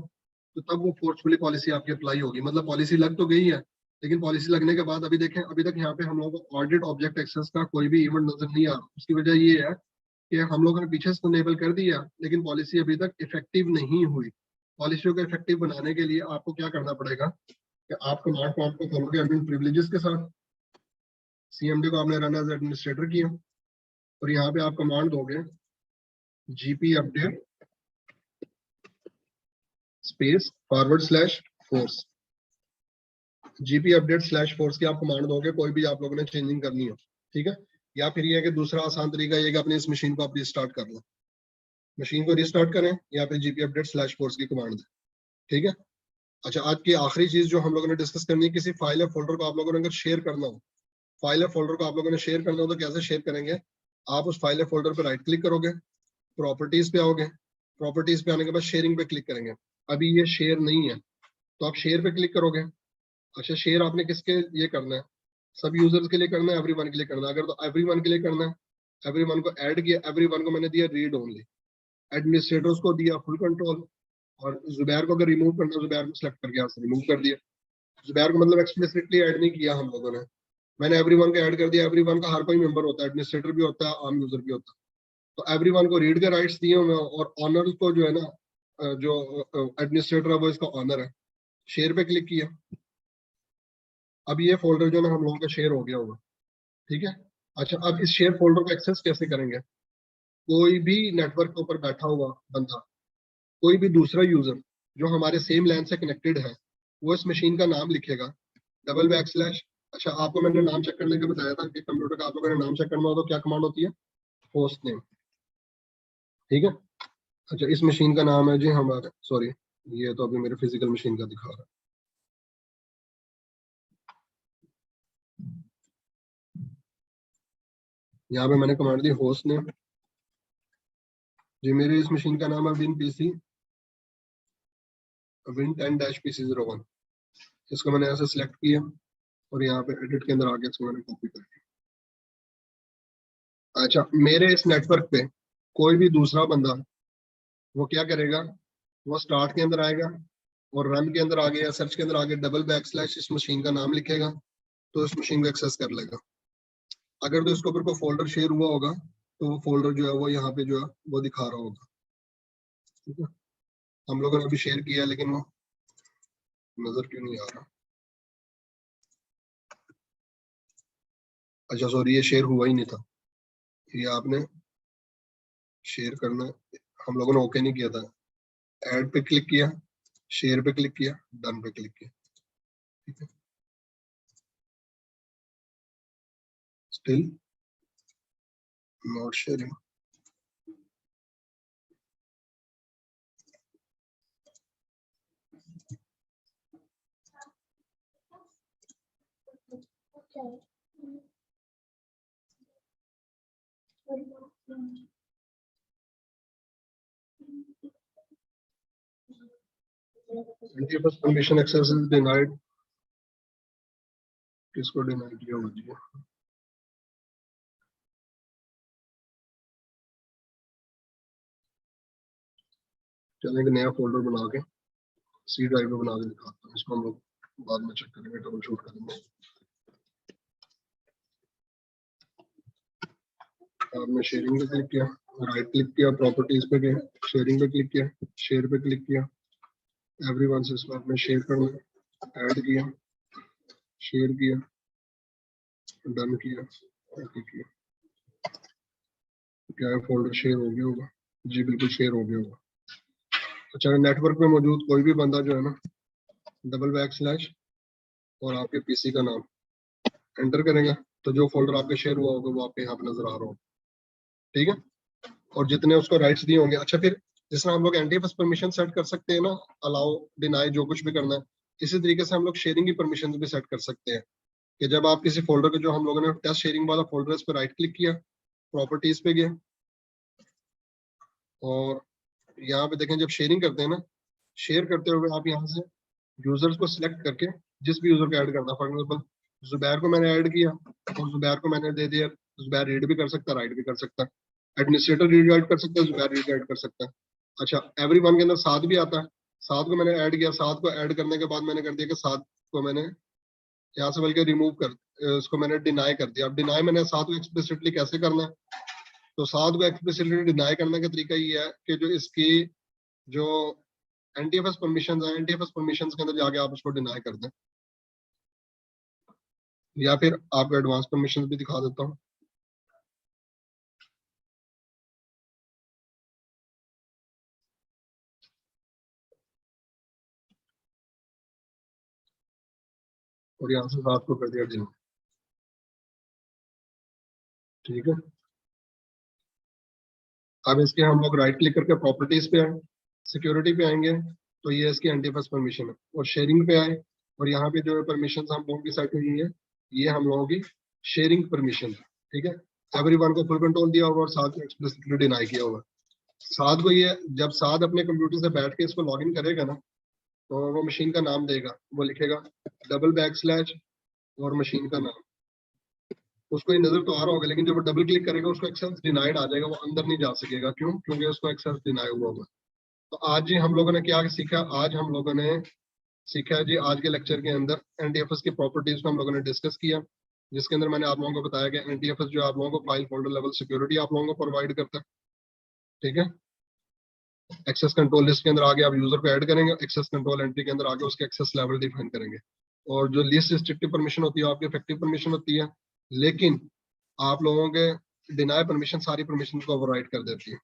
तो तब वो फोर्सफुली पॉलिसी आपकी अप्लाई होगी। मतलब पॉलिसी लग तो गई है, लेकिन पॉलिसी लगने के बाद अभी देखें, अभी तक यहाँ पे हम लोगों को ऑडिट ऑब्जेक्ट एक्सेस का कोई भी इवेंट नजर नहीं आ रहा। उसकी वजह ये है कि हम लोगों ने पीछे से इनेबल कर दिया, लेकिन पॉलिसी अभी तक इफेक्टिव नहीं हुई। पॉलिसियों को इफेक्टिव बनाने के लिए आपको क्या करना पड़ेगा कि आप कमांड प्रॉम्प्ट को खोलोगे एडमिन प्रिविलेजेस के साथ, सीएमडी को आपने रन एज एडमिनिस्ट्रेटर किया, और यहाँ पे आप कमांड दोगे GP update space forward slash force, GP update slash force की आप कमांड दोगे, कोई भी आप लोगों ने चेंजिंग करनी हो। ठीक है, या फिर ये है कि दूसरा आसान तरीका ये कि अपनी इस मशीन को आप रिस्टार्ट कर लो, मशीन को रिस्टार्ट करें, या फिर जीपी अपडेट स्लैश फोर्स की कमांड दें। ठीक है, अच्छा आज की आखिरी चीज जो हम लोगों ने डिस्कस करनी है, किसी फाइल या फोल्डर को आप लोगों ने अगर शेयर करना हो, फाइल या फोल्डर को आप लोगों ने शेयर करना हो तो कैसे शेयर करेंगे? आप उस फाइल या फोल्डर पर राइट क्लिक करोगे, प्रॉपर्टीज पे आओगे, प्रॉपर्टीज पे आने के बाद शेयरिंग पे क्लिक करेंगे। अभी ये शेयर नहीं है, तो आप शेयर पे क्लिक करोगे। अच्छा, शेयर आपने किसके लिए करना है? सब यूजर्स के लिए करना है, एवरीवन के लिए करना है? अगर तो एवरीवन के लिए करना है, एवरीवन को ऐड किया, एवरीवन को मैंने दिया रीड ओनली, एडमिनिस्ट्रेटर्स को दिया फुल कंट्रोल, और जुबैर को अगर रिमूव करना, जुबैर को सिलेक्ट करके यहाँ से रिमूव कर दिया। जुबैर को मतलब एक्सप्लिसिटली ऐड नहीं किया हम लोगों ने, मैंने एवरीवन को ऐड कर दिया। एवरीवन का हर कोई मेंबर होता है, एडमिनिस्ट्रेटर भी होता है, आम यूजर भी होता है। तो एवरीवन को रीड के राइट्स दिए हुए हैं, और ऑनर को जो है ना, जो एडमिनिस्ट्रेटर है वो इसका ऑनर है। शेयर पे क्लिक किया, अब ये फोल्डर जो है ना हम लोगों का शेयर हो गया होगा। ठीक है, अच्छा अब इस शेयर फोल्डर को एक्सेस कैसे करेंगे? कोई भी नेटवर्क के ऊपर बैठा हुआ बंदा, कोई भी दूसरा यूजर जो हमारे सेम लैन से कनेक्टेड है, वो इस मशीन का नाम लिखेगा, डबल बैक स्लैश। अच्छा, आपको मैंने नाम चेक करने के बताया था कि कंप्यूटर का आप लोगों ने नाम चेक करना हो तो क्या कमांड होती है, होस्ट नेम, ठीक है। अच्छा, इस मशीन का नाम है जी हमारा, सॉरी ये तो अभी मेरे फिजिकल मशीन का दिखा रहा है। यहाँ पे मैंने कमांड दी होस्ट नेम जी, मेरी इस मशीन का नाम है विन पीसी विन 10-PC01। इसको मैंने ऐसे सिलेक्ट किया और यहाँ पे एडिट के अंदर आके इसको मैंने कॉपी कर दिया। अच्छा, मेरे इस नेटवर्क पे कोई भी दूसरा बंदा वो क्या करेगा, वो स्टार्ट के अंदर आएगा और रन के अंदर आगे या सर्च के अंदर आगे डबल बैक स्लैश इस मशीन का नाम लिखेगा तो इस मशीन को एक्सेस कर लेगा। अगर तो इसके ऊपर कोई फोल्डर शेयर हुआ होगा तो वो फोल्डर जो है वो यहाँ पे जो है वो दिखा रहा होगा, ठीक है। हम लोगों ने अभी शेयर किया लेकिन वो नजर क्यों नहीं आ रहा। अच्छा सॉरी, ये शेयर हुआ ही नहीं था, ये आपने शेयर करना, हम लोगों ने ओके नहीं किया था। ऐड पे क्लिक किया, शेयर पे क्लिक किया, डन पे क्लिक किया, ठीक है। Still not sharing. Permission access is denied, किसको डिनाई किया हुआ जी। चलिए एक नया फोल्डर बना के सी ड्राइव में बना के दिखाता हूँ, इसको हम लोग बाद में चेक करेंगे, ट्रबल शूट करेंगे। आपने शेयरिंग पे क्लिक किया, राइट क्लिक किया, प्रॉपर्टीज पे गए, शेयरिंग पे क्लिक किया, शेयर पे क्लिक किया, एवरीवन से इसको आपने शेयर करना, ऐड किया, शेयर किया, डन किया, ओके किया। क्या है, फोल्डर शेयर हो गया होगा जी, बिल्कुल शेयर हो गया होगा। अच्छा, नेटवर्क पे मौजूद कोई भी बंदा जो है ना, डबल बैक स्लैश और आपके पीसी का नाम एंटर करेगा तो जो फोल्डर आपके शेयर हुआ होगा वो आपके यहाँ पे नजर आ रहा होगा, ठीक है। और जितने उसको राइट्स दिए होंगे, अच्छा फिर जिस तरह हम लोग एनटीएफएस परमिशन सेट कर सकते हैं ना, अलाउ डिनाई जो कुछ भी करना है, इसी तरीके से हम लोग शेयरिंग की परमिशन भी सेट कर सकते हैं कि जब आप किसी फोल्डर के, जो हम लोगों ने टेस्ट शेयरिंग वाला फोल्डर है, इस पर राइट क्लिक किया, प्रॉपर्टीज पे गए और यहाँ पे देखें, जब शेयरिंग करते हैं ना, शेयर करते हुए आप यहाँ से यूजर्स को सिलेक्ट करके जिस भी यूजर को ऐड करना, फॉर एग्जाम्पल जुबैर को मैंने ऐड किया और जुबैर को मैंने दे दिया, जुबैर रीड भी कर सकता है, राइट भी कर सकता है, एडमिनिस्ट्रेटर रीड राइट कर सकता है, जुबैर रीड राइट कर सकता है। अच्छा, एवरी वन के अंदर साथ भी आता है, साथ को मैंने ऐड किया, साथ को ऐड करने के बाद मैंने कर दिया कि साथ को मैंने यहाँ से बल्कि रिमूव कर, उसको मैंने डिनाई कर दिया। अब डिनाई मैंने साथ को एक्सप्लिसिटली कैसे करना है, तो साथ को एक्सप्लिसिटली डिनाई करने का तरीका ये है कि जो इसकी जो एनटीएफएस परमिशन है, एनटीएफएस परमिशन के अंदर जाके आप उसको डिनाई कर दें, या फिर आपको एडवांस परमिशन भी दिखा देता हूँ। और यहाँ से साथ को कर दिया डिनाई, ठीक है। अब इसके हम लोग राइट क्लिक करके प्रॉपर्टीज पे आए, सिक्योरिटी पे आएंगे तो ये इसकी एंटीफस परमिशन है, और शेयरिंग पे आए और यहाँ पे जो परमिशन हम लोगों की सेट हुई है, ये हम लोगों की शेयरिंग परमिशन है, ठीक है। एवरीवन को फुल कंट्रोल दिया हुआ और साथ में एक्सप्लिसिटली डिनाई किया हुआ। साथ को ये जब साथ अपने कंप्यूटर से बैठ के इसको लॉग इन करेगा ना, तो वो मशीन का नाम देगा, वो लिखेगा डबल बैक स्लैश और मशीन का नाम, उसको ये नजर तो आ रहा होगा, लेकिन जब वो डबल क्लिक करेगा उसको एक्सेस डिनाइड आ जाएगा, वो अंदर नहीं जा सकेगा। क्यों? क्योंकि उसको एक्सेस डिनाई हुआ होगा। तो आज जी हम लोगों ने क्या सीखा, आज हम लोगों ने सीखा है जी, आज के लेक्चर के अंदर एनटीएफएस की प्रॉपर्टीज को हम लोगों ने डिस्कस किया, जिसके अंदर मैंने आप लोगों को बताया कि एनटीएफएस जो आप लोगों को फाइल फोल्डर लेवल सिक्योरिटी आप लोगों को प्रोवाइड करता है, ठीक है। एक्सेस कंट्रोल लिस्ट के अंदर आगे आप यूजर को ऐड करेंगे, एक्सेस कंट्रोल एंट्री के अंदर आगे उसके एक्सेस लेवल डिफाइन करेंगे, और जो लीस्ट रिस्ट्रिक्टिव परमिशन होती है आपकी इफेक्टिव परमिशन होती है, लेकिन आप लोगों के डिनाई परमिशन सारी परमिशन को ओवरराइड कर देती है।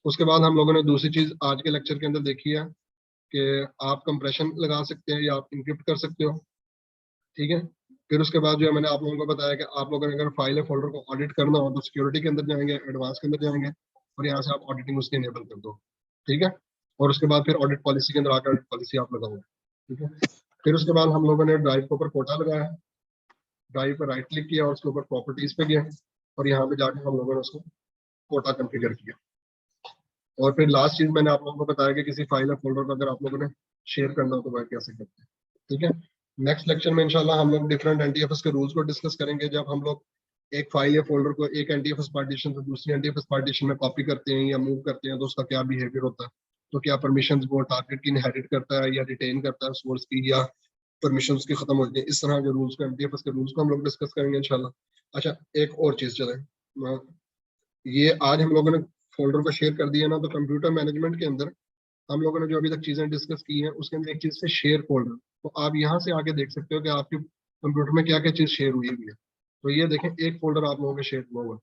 उसके बाद हम लोगों ने दूसरी चीज आज के लेक्चर के अंदर देखी है कि आप कंप्रेशन लगा सकते हैं या आप इंक्रिप्ट कर सकते हो, ठीक है। फिर उसके बाद जो है मैंने आप लोगों को बताया कि आप लोगों ने अगर फाइल या फोल्डर को ऑडिट करना हो तो सिक्योरिटी के अंदर जाएंगे, एडवांस के अंदर जाएंगे और यहाँ से आप ऑडिटिंग उसकी इनेबल कर दो, ठीक है। और उसके बाद फिर ऑडिट पॉलिसी के अंदर आकर ऑडिट पॉलिसी आप लगाओगे, ठीक है। फिर उसके बाद हम लोगों ने ड्राइव के ऊपर कोटा लगाया, ड्राइव पर राइट क्लिक किया और उसके ऊपर प्रॉपर्टीज पे गया और यहाँ पे जाकर हम लोगों ने उसको कोटा कॉन्फ़िगर किया। और फिर लास्ट चीज मैंने आप लोगों को बताया कि किसी फाइल या फोल्डर को अगर आप लोगों ने शेयर करना हो तो वह कैसे करते हैं, ठीक है। नेक्स्ट लेक्चर में इंशाल्लाह हम लोग डिफरेंट एनटीएफएस के रूल्स को डिस्कस करेंगे। जब हम लोग एक फाइल या फोल्डर को एक एनटीएफएस पार्टीशन से दूसरी एनटीएफएस पार्टीशन में कॉपी करते हैं या मूव करते हैं तो उसका क्या बिहेवियर होता है, तो क्या परमिशंस वो टारगेट की इनहेरिट करता है या रिटेन करता है सोर्स की, या परमिशंस की खत्म हो जाती है। इस तरह के रूल्स को, एनटीएफएस के रूल्स को हम लोग डिस्कस करेंगे इंशाल्लाह। अच्छा, एक और चीज चले, ये आज हम लोगों ने फोल्डर को शेयर कर दिया ना, तो कंप्यूटर मैनेजमेंट के अंदर हम लोगों ने जो अभी तक चीजें डिस्कस की हैं उसके अंदर एक चीज से शेयर फोल्डर, तो आप यहाँ से आगे देख सकते हो कि आपके कंप्यूटर में क्या क्या चीज शेयर हुई हुई है। तो ये देखें, एक फोल्डर आप लोगों के शेयर हुआ हुआ है,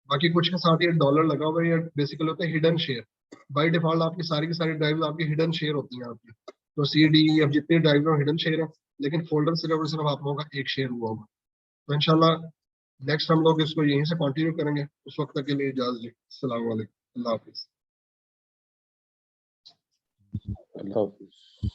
बाकी कुछ के साथ ये डॉलर लगा हुआ है, ये बेसिकली होता है हिडन शेयर। बाई डिफॉल्ट आपकी सारी की सारी ड्राइव आपकी हिडन शेयर होती हैं आपकी, तो सी डी अब जितनी ड्राइव हिडन शेयर है, लेकिन फोल्डर सिर्फ और सिर्फ आप लोगों का एक शेयर हुआ होगा। तो इंशाल्लाह नेक्स्ट हम लोग इसको यहीं से कंटिन्यू करेंगे। उस वक्त तक के लिए इजाजत जी, अस्सलाम वालेकुम, अल्लाह हाफिज। अल्लाह हाफिज।